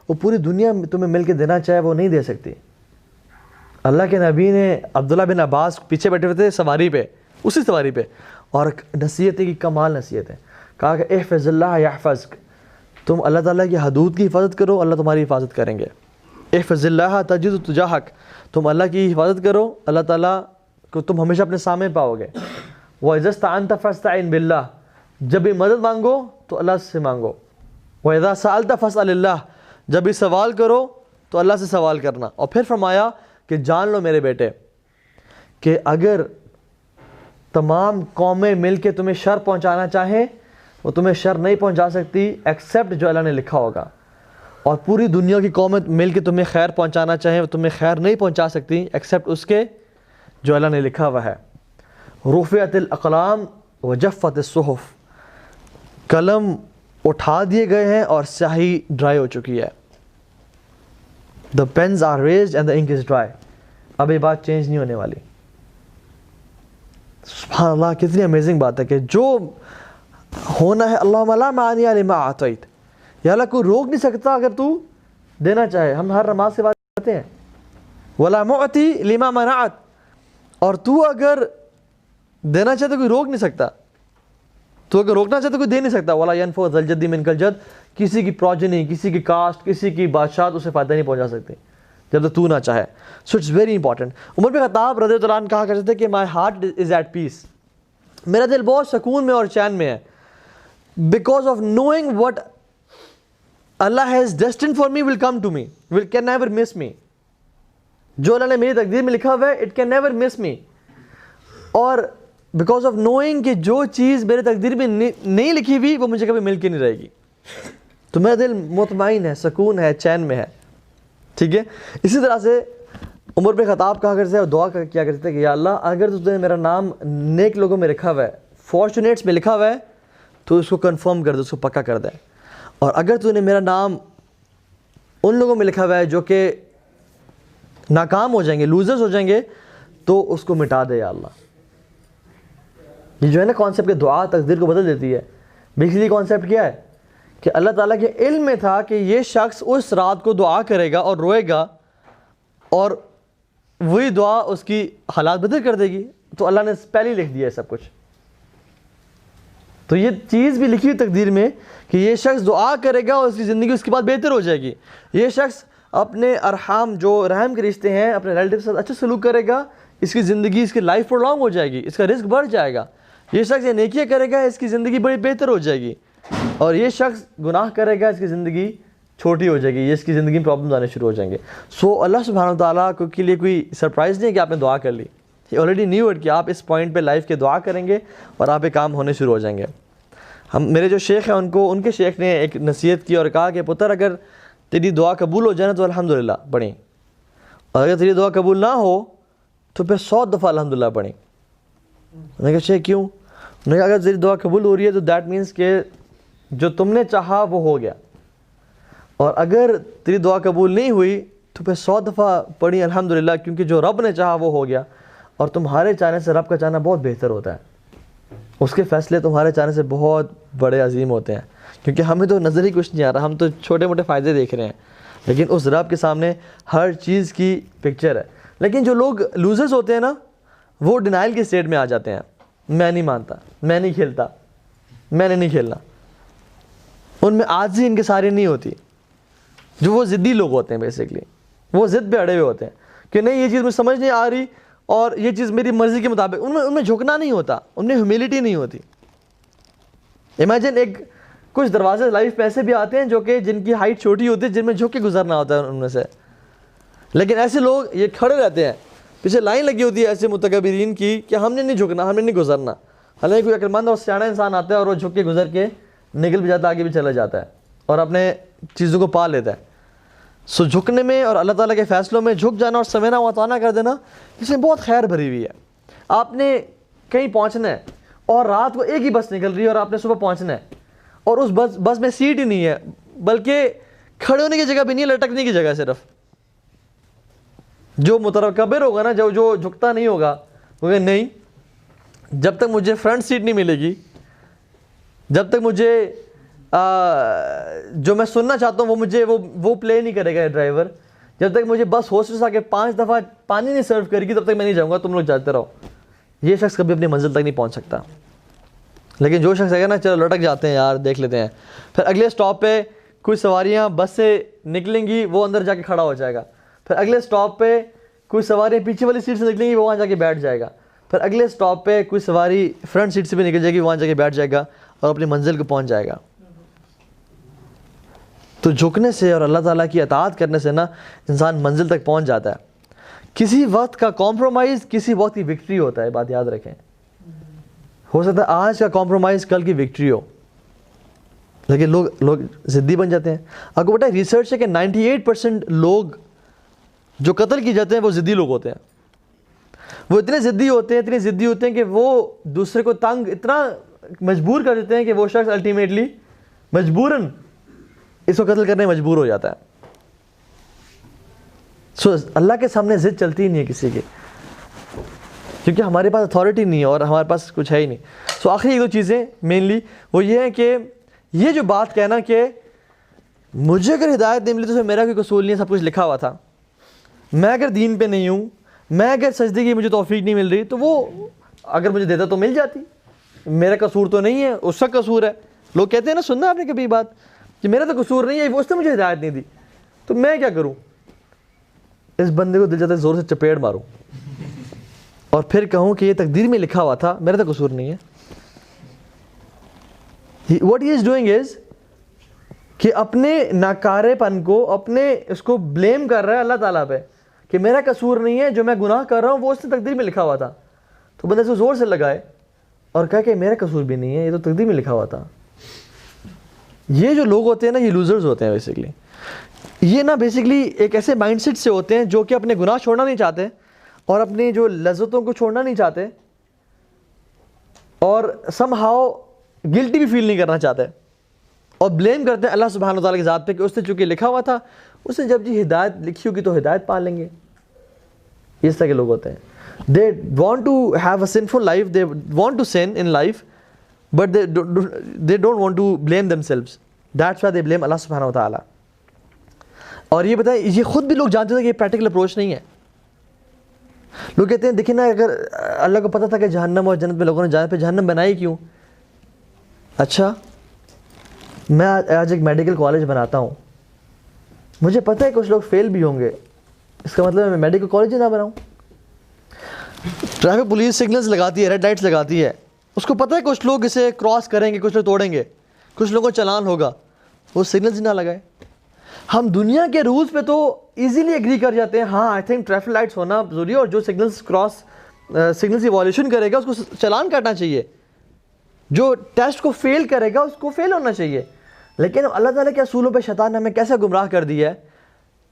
A: وہ پوری دنیا تمہیں مل کے دینا چاہے وہ نہیں دے سکتی. اللہ کے نبی نے عبداللہ بن عباس پیچھے بیٹھے ہوئے تھے سواری پہ, اسی سواری پہ, اور نصیحتیں کی کمال نصیحت ہے. کہا کہ احفظ اللہ یحفظک, تم اللہ تعالیٰ کی حدود کی حفاظت کرو, اللہ تمہاری حفاظت کریں گے. احفظ اللہ تجد تجاہک, تم اللہ کی حفاظت کرو, اللہ تعالیٰ کو تم ہمیشہ اپنے سامنے پاؤ گے. وَإِذَا اسْتَعَنْتَ فَاسْتَعِنْ بِاللَّهِ, جب بھی مدد مانگو تو اللہ سے مانگو. وَإِذَا سَأَلْتَ فَاسْأَلِ اللَّهِ, جب بھی سوال کرو تو اللہ سے سوال کرنا. اور پھر فرمایا کہ جان لو میرے بیٹے کہ اگر تمام قومیں مل کے تمہیں شر پہنچانا چاہیں وہ تمہیں شر نہیں پہنچا سکتی ایکسیپٹ جو اللہ نے لکھا ہوگا, اور پوری دنیا کی قومیں مل کے تمہیں خیر پہنچانا چاہیں وہ تمہیں خیر نہیں پہنچا سکتی ایکسیپٹ اس کے جو اللہ نے لکھا ہوا ہے. رفعت الاقلام وجفت الصحف, قلم اٹھا دیے گئے ہیں اور سیاہی ڈرائی ہو چکی ہے. The pens are raised and the ink is dry. اب یہ بات چینج نہیں ہونے والی. سبحان اللہ, کتنی امیزنگ بات ہے کہ جو ہونا ہے اللہم لا مانع لما اعطیت, یا اللہ کوئی روک نہیں سکتا اگر تو دینا چاہے. ہم ہر نماز سے بات کرتے ہیں ولا معطی لما منعت, اور تو اگر دینا چاہے تو کوئی روک نہیں سکتا, تو اگر روکنا چاہے تو کوئی دے نہیں سکتا. ولا ينفع ذا الجد منک الجد, کسی کی پروجنی, کسی کی کاسٹ, کسی کی بادشاہت اسے فائدہ نہیں پہنچا سکتے جب تک تو نہ چاہے. So it's very important. عمر بن خطاب رضی اللہ عنہ کہا کرتے تھے کہ my heart is at peace, میرا دل بہت سکون میں اور چین میں ہے, because of knowing what Allah has destined for me will come to me, will can never miss me. جو اللہ نے میری تقدیر میں لکھا ہوا ہے it can never miss me, اور بیکاز آف نوئنگ کہ جو چیز میرے تقدیر میں نہیں لکھی ہوئی وہ مجھے کبھی مل کے نہیں رہے گی, تو میرا دل مطمئن ہے, سکون ہے, چین میں ہے. ٹھیک ہے. اسی طرح سے عمر بن خطاب کہا کرتے تھے اور دعا کیا کرتے تھے کہ یا اللہ اگر تو نے میرا نام نیک لوگوں میں لکھا ہوا ہے, فارچونیٹس میں لکھا ہوا ہے, تو اس کو کنفرم کر دے, اس کو پکا کر دے. اور اگر تو نے میرا نام ان لوگوں میں لکھا ہوا ہے جو کہ ناکام ہو جائیں گے, لوزرز ہو جائیں گے, تو اس کو مٹا دے یا اللہ. یہ جو ہے نا کانسیپٹ کہ دعا تقدیر کو بدل دیتی ہے, بیسیکلی کانسیپٹ کیا ہے کہ اللہ تعالیٰ کے علم میں تھا کہ یہ شخص اس رات کو دعا کرے گا اور روئے گا, اور وہی دعا اس کی حالات بدل کر دے گی, تو اللہ نے پہلے ہی لکھ دیا ہے سب کچھ. تو یہ چیز بھی لکھی ہوئی تقدیر میں کہ یہ شخص دعا کرے گا اور اس کی زندگی اس کے بعد بہتر ہو جائے گی. یہ شخص اپنے ارحام جو رحم کے رشتے ہیں اپنے ریلیٹیو کے ساتھ اچھا سلوک کرے گا, اس کی زندگی, اس کی لائف پرولونگ ہو جائے گی, اس کا رزق بڑھ جائے گا. یہ شخص یہ نیکیاں کرے گا, اس کی زندگی بڑی بہتر ہو جائے گی. اور یہ شخص گناہ کرے گا, اس کی زندگی چھوٹی ہو جائے گی, اس کی زندگی میں پرابلمز آنے شروع ہو جائیں گے. سو اللہ سبحانہ و تعالیٰ کو کے لیے کوئی سرپرائز نہیں ہے کہ آپ نے دعا کر لی. یہ آلریڈی نیو اٹ کہ آپ اس پوائنٹ پہ لائف کے دعا کریں گے اور آپ پہ کام ہونے شروع ہو جائیں گے. میرے جو شیخ ہیں ان کے شیخ نے ایک نصیحت کی اور کہا کہ پتر اگر تیری دعا قبول ہو جائے نا تو الحمدللہ پڑھیں, اور اگر تیری دعا قبول نہ ہو تو پھر 100 دفعہ الحمدللہ پڑھیں. میں نے کہا شیخ کیوں؟ میں نے کہا اگر تیری دعا قبول ہو رہی ہے تو دیٹ مینس کہ جو تم نے چاہا وہ ہو گیا, اور اگر تیری دعا قبول نہیں ہوئی تو پھر 100 دفعہ پڑھی الحمدللہ, کیونکہ جو رب نے چاہا وہ ہو گیا. اور تمہارے چاہنے سے رب کا چاہنا بہت بہتر ہوتا ہے, اس کے فیصلے تمہارے چاہنے سے بہت بڑے عظیم ہوتے ہیں, کیونکہ ہمیں تو نظر ہی کچھ نہیں آ رہا, ہم تو چھوٹے موٹے فائدے دیکھ رہے ہیں, لیکن اس رب کے سامنے ہر چیز کی پکچر ہے. لیکن جو لوگ لوزرز ہوتے ہیں نا وہ ڈینائل کی اسٹیٹ میں آ جاتے ہیں, میں نہیں مانتا, میں نہیں کھیلتا, میں نے نہیں کھیلنا. ان میں عاجزی ان کے سارے نہیں ہوتی. جو وہ ضدی لوگ ہوتے ہیں بیسیکلی, وہ ضد پہ اڑے ہوئے ہوتے ہیں کہ نہیں یہ چیز مجھے سمجھ نہیں آ رہی اور یہ چیز میری مرضی کے مطابق. ان میں جھکنا نہیں ہوتا, ان میں ہیوملٹی نہیں ہوتی. امیجن ایک کچھ دروازے لائف پہ ایسے بھی آتے ہیں جو کہ جن کی ہائٹ چھوٹی ہوتی ہے, جن میں جھک کے گزرنا ہوتا ہے ان میں سے, لیکن ایسے لوگ یہ کھڑے رہتے ہیں, پیچھے لائن لگی ہوتی ہے ایسے متکبرین کی کہ ہم نے نہیں جھکنا, ہم نے نہیں گزرنا. حالانکہ کوئی عقلمند اور سیاڑا انسان آتا ہے اور وہ جھک کے گزر کے نکل بھی جاتا ہے, آگے بھی چلا جاتا ہے اور اپنے چیزوں کو پا لیتا ہے. سو جھکنے میں اور اللہ تعالیٰ کے فیصلوں میں جھک جانا اور سمینا و اطاعنا کر دینا, اس میں بہت خیر بھری ہوئی ہے. آپ نے کہیں پہنچنا ہے اور رات کو ایک ہی بس نکل رہی ہے اور آپ نے صبح پہنچنا ہے, اور اس بس میں سیٹ ہی نہیں ہے, بلکہ کھڑے ہونے کی جگہ بھی نہیں ہے, لٹکنے کی جگہ ہے صرف. جو متکبر ہوگا نا, جو جھکتا نہیں ہوگا, وہ کہ نہیں جب تک مجھے فرنٹ سیٹ نہیں ملے گی, جب تک مجھے جو میں سننا چاہتا ہوں وہ مجھے وہ پلے نہیں کرے گا ڈرائیور, جب تک مجھے بس ہوسٹس آ کے 5 دفعہ پانی نہیں سرو کرے گی تب تک میں نہیں جاؤں گا, تم لوگ جاتے رہو. یہ شخص کبھی اپنی منزل تک نہیں پہنچ سکتا. لیکن جو شخص ہے نا چلو لٹک جاتے ہیں یار, دیکھ لیتے ہیں, پھر اگلے سٹاپ پہ کوئی سواریاں بس سے نکلیں گی, وہ اندر جا کے کھڑا ہو جائے گا. پھر اگلے سٹاپ پہ کوئی سواریاں پیچھے والی سیٹ سے نکلیں گی, وہ وہاں جا کے بیٹھ جائے گا. پھر اگلے سٹاپ پہ کوئی سواری فرنٹ سیٹ سے بھی نکل جائے گی, وہاں جا کے بیٹھ جائے گا اور اپنی منزل کو پہنچ جائے گا. تو جھکنے سے اور اللہ تعالیٰ کی اطاعت کرنے سے نا انسان منزل تک پہنچ جاتا ہے. کسی وقت کا کمپرومائز کسی وقت کی وکٹری ہوتا ہے, بات یاد رکھیں. ہو سکتا ہے آج کا کمپرومائز کل کی وکٹری ہو, لیکن لوگ ضدی بن جاتے ہیں. آپ کو پتہ ہے ریسرچ ہے کہ 98% لوگ جو قتل کی جاتے ہیں وہ ضدی لوگ ہوتے ہیں. وہ اتنے ضدی ہوتے ہیں کہ وہ دوسرے کو تنگ اتنا مجبور کر دیتے ہیں کہ وہ شخص الٹیمیٹلی مجبوراً اس کو قتل کرنے مجبور ہو جاتا ہے. سو اللہ کے سامنے ضد چلتی ہی نہیں ہے کسی کی. کیونکہ ہمارے پاس اتھارٹی نہیں ہے اور ہمارے پاس کچھ ہے ہی نہیں. سو آخری ایک دو چیزیں مینلی وہ یہ ہے کہ یہ جو بات کہنا کہ مجھے اگر ہدایت نہیں ملی تو میرا کوئی قصور نہیں ہے, سب کچھ لکھا ہوا تھا, میں اگر دین پہ نہیں ہوں, میں اگر سجدے کی مجھے توفیق نہیں مل رہی تو وہ اگر مجھے دیتا تو مل جاتی, میرا قصور تو نہیں ہے, اس کا قصور ہے. لوگ کہتے ہیں نا, سننا آپ نے کبھی بات کہ میرا تو قصور نہیں ہے, وہ اس نے مجھے ہدایت نہیں دی تو میں کیا کروں. اس بندے کو دل چاہتا ہے زور سے چپیڑ ماروں اور پھر کہوں کہ یہ تقدیر میں لکھا ہوا تھا, میرا تو قصور نہیں ہے. What he is doing is کہ اپنے ناکارے پن کو, اپنے اس کو بلیم کر رہا ہے اللہ تعالیٰ پہ کہ میرا قصور نہیں ہے, جو میں گناہ کر رہا ہوں وہ اس نے تقدیر میں لکھا ہوا تھا. تو بندے سے زور سے لگائے اور کہا کہ میرا قصور بھی نہیں ہے, یہ تو تقدیر میں لکھا ہوا تھا. یہ جو لوگ ہوتے ہیں نا, یہ لوزرز ہوتے ہیں بیسکلی. یہ نا بیسکلی ایک ایسے مائنڈ سیٹ سے ہوتے ہیں جو کہ اپنے گناہ چھوڑنا نہیں چاہتے اور اپنی جو لذتوں کو چھوڑنا نہیں چاہتے اور سم ہاؤ گلٹی بھی فیل نہیں کرنا چاہتے اور بلیم کرتے ہیں اللہ سبحانہ وتعالیٰ کی ذات پہ کہ اس نے چونکہ لکھا ہوا تھا, اس نے جب جی ہدایت لکھی ہوگی تو ہدایت پا لیں گے. اس طرح کے لوگ ہوتے ہیں. They want to have a sinful life, they want to sin in life, but they don't want to blame themselves. That's why they blame Allah subhanahu wa ta'ala. اور یہ بتائیں, یہ خود بھی لوگ جانتے تھے کہ یہ پریکٹیکل اپروچ نہیں ہے. لوگ کہتے ہیں دیکھیں نا, اگر اللہ کو پتہ تھا کہ جہنم اور جنت میں لوگوں نے جانے پہ جہنم بنائی کیوں. اچھا میں آج ایک میڈیکل کالج بناتا ہوں, مجھے پتہ ہے کچھ لوگ فیل بھی ہوں گے, اس کا مطلب میں میڈیکل کالج ہی نہ بناؤں. ٹریفک پولیس سگنلز لگاتی ہے, ریڈ لائٹس لگاتی ہے, اس کو پتہ ہے کچھ لوگ اسے کراس کریں گے, کچھ لوگ توڑیں گے, کچھ لوگوں کو چلان ہوگا, وہ سگنلز نہ لگائے. ہم دنیا کے رولز پہ تو ایزیلی ایگری کر جاتے ہیں, ہاں آئی تھنک ٹریفک لائٹس ہونا ضروری ہے اور جو سگنلز کی وائلیشن کرے گا اس کو چلان کرنا چاہیے, جو ٹیسٹ کو فیل کرے گا اس کو فیل ہونا چاہیے. لیکن اللہ تعالیٰ کے اصولوں پہ شیطان نے ہمیں کیسے گمراہ کر دیا ہے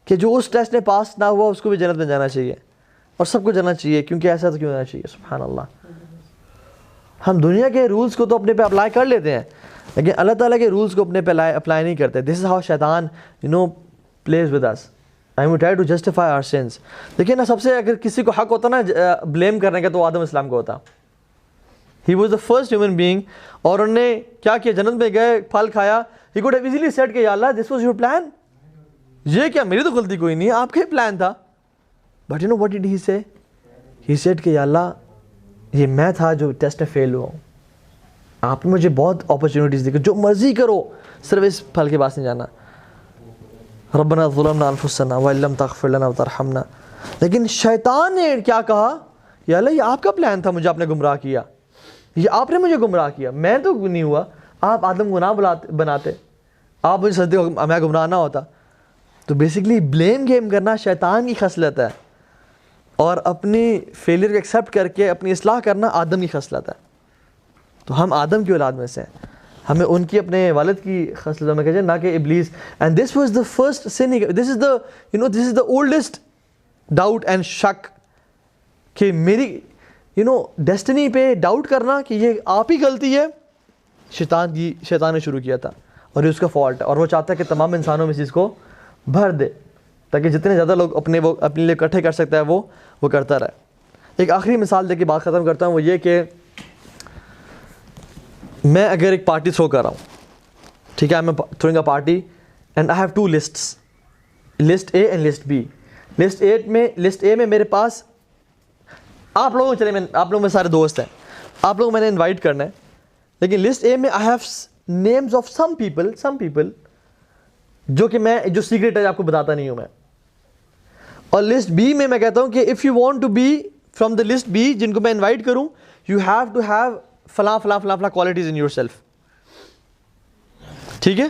A: کہ جو اس ٹیسٹ نے پاس نہ ہوا اس کو بھی جنت میں جانا چاہیے اور سب کو جانا چاہیے, کیونکہ ایسا تو کیوں ہونا چاہیے. سبحان اللہ. ہم دنیا کے رولز کو تو اپنے پہ اپلائی کر لیتے ہیں لیکن اللہ تعالیٰ کے رولز کو اپنے پہ اپلائی نہیں کرتے. دس از ہاؤ شیطان plays with us. I would try to justify our sins. دیکھیں نا, سب سے اگر کسی کو حق ہوتا نا بلیم کرنے کا تو آدم اسلام کو ہوتا. He was the first human being, اور انہوں نے کیا کیا, جنت میں گئے, پھل کھایا. He could have easily said کہ یا اللہ دس واز یور پلان, یہ کیا میری تو غلطی کوئی نہیں ہے, آپ کا ہی پلان تھا. بٹ واٹ ڈڈ ہی سے, ہی سیڈ کہ یا اللہ یہ میں تھا جو ٹیسٹ میں فیل ہوا ہوں, آپ نے مجھے بہت اپرچونیٹیز دی کہ جو مرضی کرو, صرف اس پھل کے پاس نہیں جانا. ربنا ظلمنا انفسنا وان لم تغفر لنا وترحمنا. لیکن شیطان نے کیا کہا, یا اللہ یہ آپ کا پلان تھا, مجھے آپ نے گمراہ کیا, یہ آپ نے مجھے گمراہ کیا, میں تو نہیں ہوا, آپ آدم گناہ بناتے, آپ مجھے سجدے کو میں گمراہ نہ ہوتا. تو بیسکلی بلیم گیم کرنا شیطان کی خصلت ہے اور اپنی فیلئر کو ایکسیپٹ کر کے اپنی اصلاح کرنا آدم کی خصلت ہے. تو ہم آدم کی اولاد میں سے ہیں, ہمیں ان کی اپنے والد کی خصلتوں میں کہتے ہیں, نہ کہ ابلیس. And this was the first sin, this is the this is the oldest doubt and شک کہ میری ڈیسٹنی پہ ڈاؤٹ کرنا کہ یہ آپ ہی غلطی ہے, شیطان نے شروع کیا تھا اور یہ اس کا فالٹ ہے, اور وہ چاہتا ہے کہ تمام انسانوں میں اس چیز کو بھر دے تاکہ جتنے زیادہ لوگ اپنے لیے اکٹھے کر سکتا ہے وہ کرتا رہے. ایک آخری مثال دے کے بات ختم کرتا ہوں, وہ یہ کہ میں اگر ایک پارٹی تھرو کر رہا ہوں, ٹھیک ہے, میں throwing a party and I have two lists, list A and list B. List A میں میرے پاس آپ لوگوں چلے, آپ لوگ میں سارے دوست ہیں, آپ لوگوں میں نے انوائٹ کرنا ہے, لیکن لسٹ اے میں I have names of some people جو کہ میں جو سیکرٹ ہے آپ کو بتاتا نہیں ہوں میں. اور لسٹ بی میں کہتا ہوں کہ if you want to be from the list B, جن کو میں انوائٹ کروں, یو ہیو ٹو ہیو فلاں فلاں فلاں فلاں کوالٹیز ان یور سیلف. ٹھیک ہے,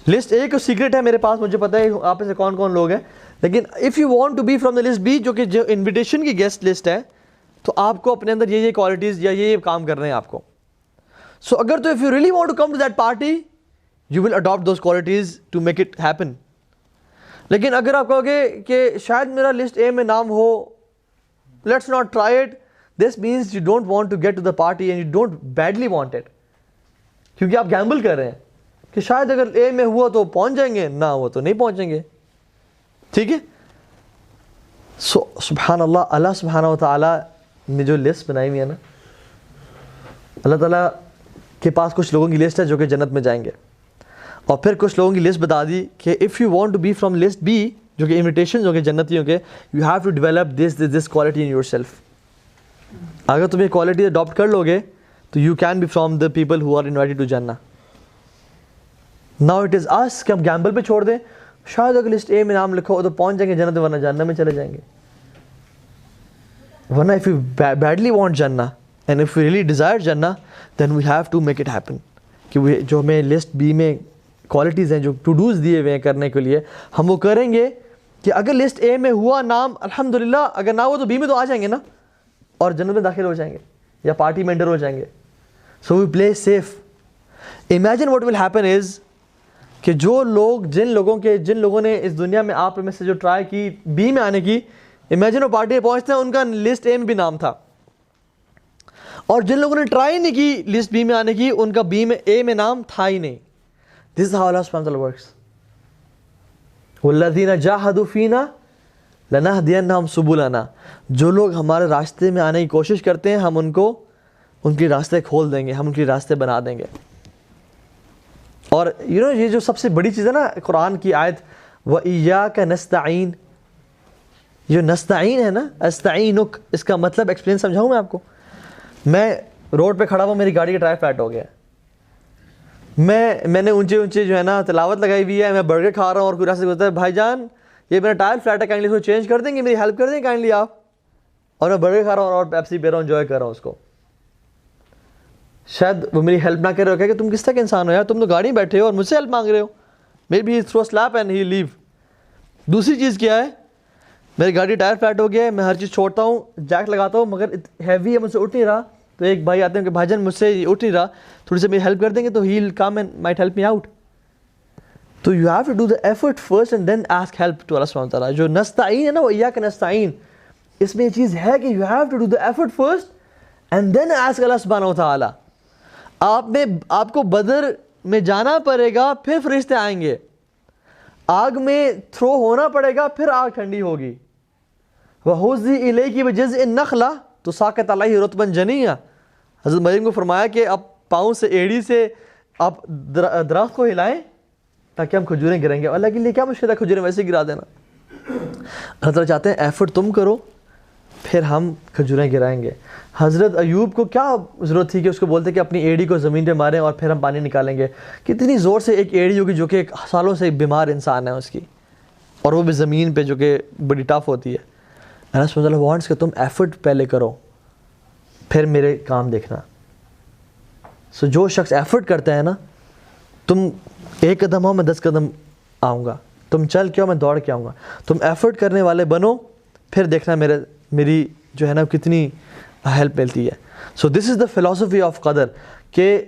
A: لسٹ اے کو سیکرٹ ہے میرے پاس, مجھے پتہ ہے آپ میں سے کون کون لوگ ہیں, لیکن if you want to be from the list B جو کہ جو انویٹیشن کی گیسٹ لسٹ ہے, تو آپ کو اپنے اندر یہ کوالٹیز یا یہ کام کرنے ہیں آپ کو. سو اگر تو if you really want to come to that party, you will adapt those qualities to make it happen. لیکن اگر آپ کہو گے کہ شاید میرا لسٹ اے میں نام ہو, let's not try it, this means you don't want to get to the party and you don't badly want it, کیونکہ آپ گیمبل کر رہے ہیں کہ شاید اگر اے میں ہوا تو پہنچ جائیں گے, نہ ہوا تو نہیں پہنچیں گے. ٹھیک ہے. سبحان اللہ, اللہ سبحانہ و تعالیٰ نے جو لسٹ بنائی ہوئی ہے نا, اللہ تعالیٰ کے پاس کچھ لوگوں کی لسٹ ہے جو کہ جنت میں جائیں گے, اور پھر کچھ لوگوں کی لسٹ بتا دی کہ if you want to be from list B, جو کہ انویٹیشن ہوں گے جنتیوں کے, you have to develop this quality in yourself. اگر تم یہ کوالٹی اڈاپٹ کر لو گے تو you can be from the people who are invited to جنہ. ناؤ اٹ از اس کہ ہم گیمبل پہ چھوڑ دیں, شاید اگر لسٹ اے میں نام لکھو تو پہنچ جائیں گے جنت, ورنہ جہنم میں چلے جائیں گے. ورنہ اف یو بیڈلی وانٹ جنہ and if you really desire جنہ then we have to make it happen. کہ وہ جو ہمیں لسٹ بی میں کوالٹیز ہیں, جو ٹو ڈوز دیے ہوئے ہیں کرنے کے لیے, ہم وہ کریں گے. کہ اگر لسٹ اے میں ہوا نام الحمدللہ, اگر نہ ہو تو بی میں تو آ جائیں گے نا, اور جنت میں داخل ہو جائیں گے یا پارٹی میں انٹر ہو جائیں گے. So we play safe. Imagine what will happen is کہ جو لوگ جن لوگوں نے اس دنیا میں آپ میں سے جو ٹرائی کی بی میں آنے کی, امیجن وہ پارٹی میں پہنچتے ہیں ان کا لسٹ اے میں بھی نام تھا, اور جن لوگوں نے ٹرائی نہیں کی لسٹ بی میں آنے کی, ان کا بی میں اے میں نام تھا ہی نہیں. دس از ہاؤ اللہ سبحانہ وتعالی ورکس. والذین جاہدوا فینا لنہدینہم سبلنا. جو لوگ ہمارے راستے میں آنے کی کوشش کرتے ہیں, ہم ان کے راستے کھول دیں گے, ہم ان کے راستے بنا دیں گے. اور یہ جو سب سے بڑی چیز ہے نا قرآن کی آیت, وَإِيَّاكَ نَسْتَعِينُ, جو نستعین ہے نا, استعینک, اس کا مطلب ایکسپلین سمجھاؤں میں آپ کو. میں روڈ پہ کھڑا ہوا, میری گاڑی کا ٹائر فلیٹ ہو گیا, میں نے اونچے جو ہے نا تلاوت لگائی ہوئی ہے, میں برگر کھا رہا ہوں, اور کوئی راستے گزرتا ہے, بھائی جان یہ میرا ٹائر فلیٹ ہے, کائنڈلی اس کو چینج کر دیں گے, میری ہیلپ کر دیں گے کائنڈلی آپ. اور میں برگر کھا رہا ہوں اور پیپسی پی رہا ہوں, انجوائے کر رہا ہوں اس کو. شاید وہ میری ہیلپ نہ کر رہے ہو, کہ تم کس طرح کے انسان ہو یار, تم تو گاڑی میں بیٹھے ہو اور مجھ سے ہیلپ مانگ رہے ہو. Maybe through sleep and he leave. دوسری چیز کیا ہے, میری گاڑی ٹائر فلیٹ ہو گیا ہے, میں ہر چیز چھوڑتا ہوں, جیک لگاتا ہوں, مگر ہیوی ہے, مجھ سے اٹھ نہیں رہا. تو ایک بھائی آتے ہیں کہ بھائی جان مجھ سے اٹھ نہیں رہا, تھوڑی سی میری ہیلپ کر دیں گے, تو he will come and might help me out. تو you have to do the effort first and then ask help to Allah سبحانہ وتعالیٰ. جو نستعین ہے نا, وہ ایاک نستعین, اس میں یہ چیز ہے کہ you have to do the effort first and then ask Allah سبحانہ وتعالیٰ. آپ کو بدر میں جانا پڑے گا, پھر فرشتے آئیں گے. آگ میں تھرو ہونا پڑے گا, پھر آگ ٹھنڈی ہوگی. وَحُزِّ إِلَيْكِ بِجِذْعِ النَّخْلَةِ تُسَاقِطْ عَلَيْهِ رُطْبًا جَنِيًّا. حضرت مریم کو فرمایا کہ آپ پاؤں سے, ایڑی سے آپ درخت کو ہلائیں تاکہ ہم کھجوریں گریں گے. اللہ کے لیے کیا مشکل ہے کھجوریں ویسے گرا دینا. اللہ تعالیٰ چاہتے ہیں ایفرٹ تم کرو, پھر ہم کھجوریں گرائیں گے. حضرت ایوب کو کیا ضرورت تھی کہ اس کو بولتے کہ اپنی ایڑی کو زمین پہ ماریں اور پھر ہم پانی نکالیں گے. کتنی زور سے ایک ایڑی ہوگی جو کہ ایک سالوں سے ایک بیمار انسان ہے اس کی, اور وہ بھی زمین پہ جو کہ بڑی ٹف ہوتی ہے. اللہ سبحانہ وتعالیٰ وانٹس کہ تم ایفرٹ پہلے کرو, پھر میرے کام دیکھنا. سو جو شخص ایفرٹ کرتا ہے نا, تم ایک قدم آؤ میں 10 قدم آؤں گا, تم چل کے آؤ میں دوڑ کے آؤں گا. تم ایفرٹ کرنے والے بنو, پھر دیکھنا میری جو ہے نا کتنی ہیلپ ملتی ہے. سو دس از دا فلاسفی آف قدر, کہ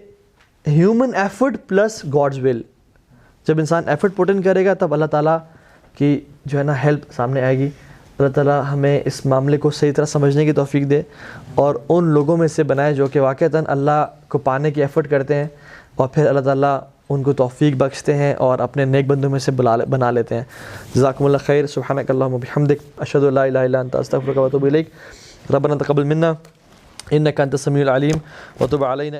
A: ہیومن ایفرٹ پلس گاڈز ول. جب انسان ایفرٹ پٹ ان کرے گا تب اللہ تعالیٰ کی جو ہے نا ہیلپ سامنے آئے گی. اللہ تعالیٰ ہمیں اس معاملے کو صحیح طرح سمجھنے کی توفیق دے, اور ان لوگوں میں سے بنائے جو کہ واقعتاً اللہ کو پانے کی ایفرٹ کرتے ہیں, اور پھر اللہ تعالیٰ ان کو توفیق بخشتے ہیں اور اپنے نیک بندوں میں سے بنا لیتے ہیں. جزاکم اللہ خیر. سبحانک اللہم و بحمدک, اشہد ان لا الہ الا انت, استغفرک و اتوب الیک. ربنا تقبل منا انک انت السمیع العلیم وتب علینا.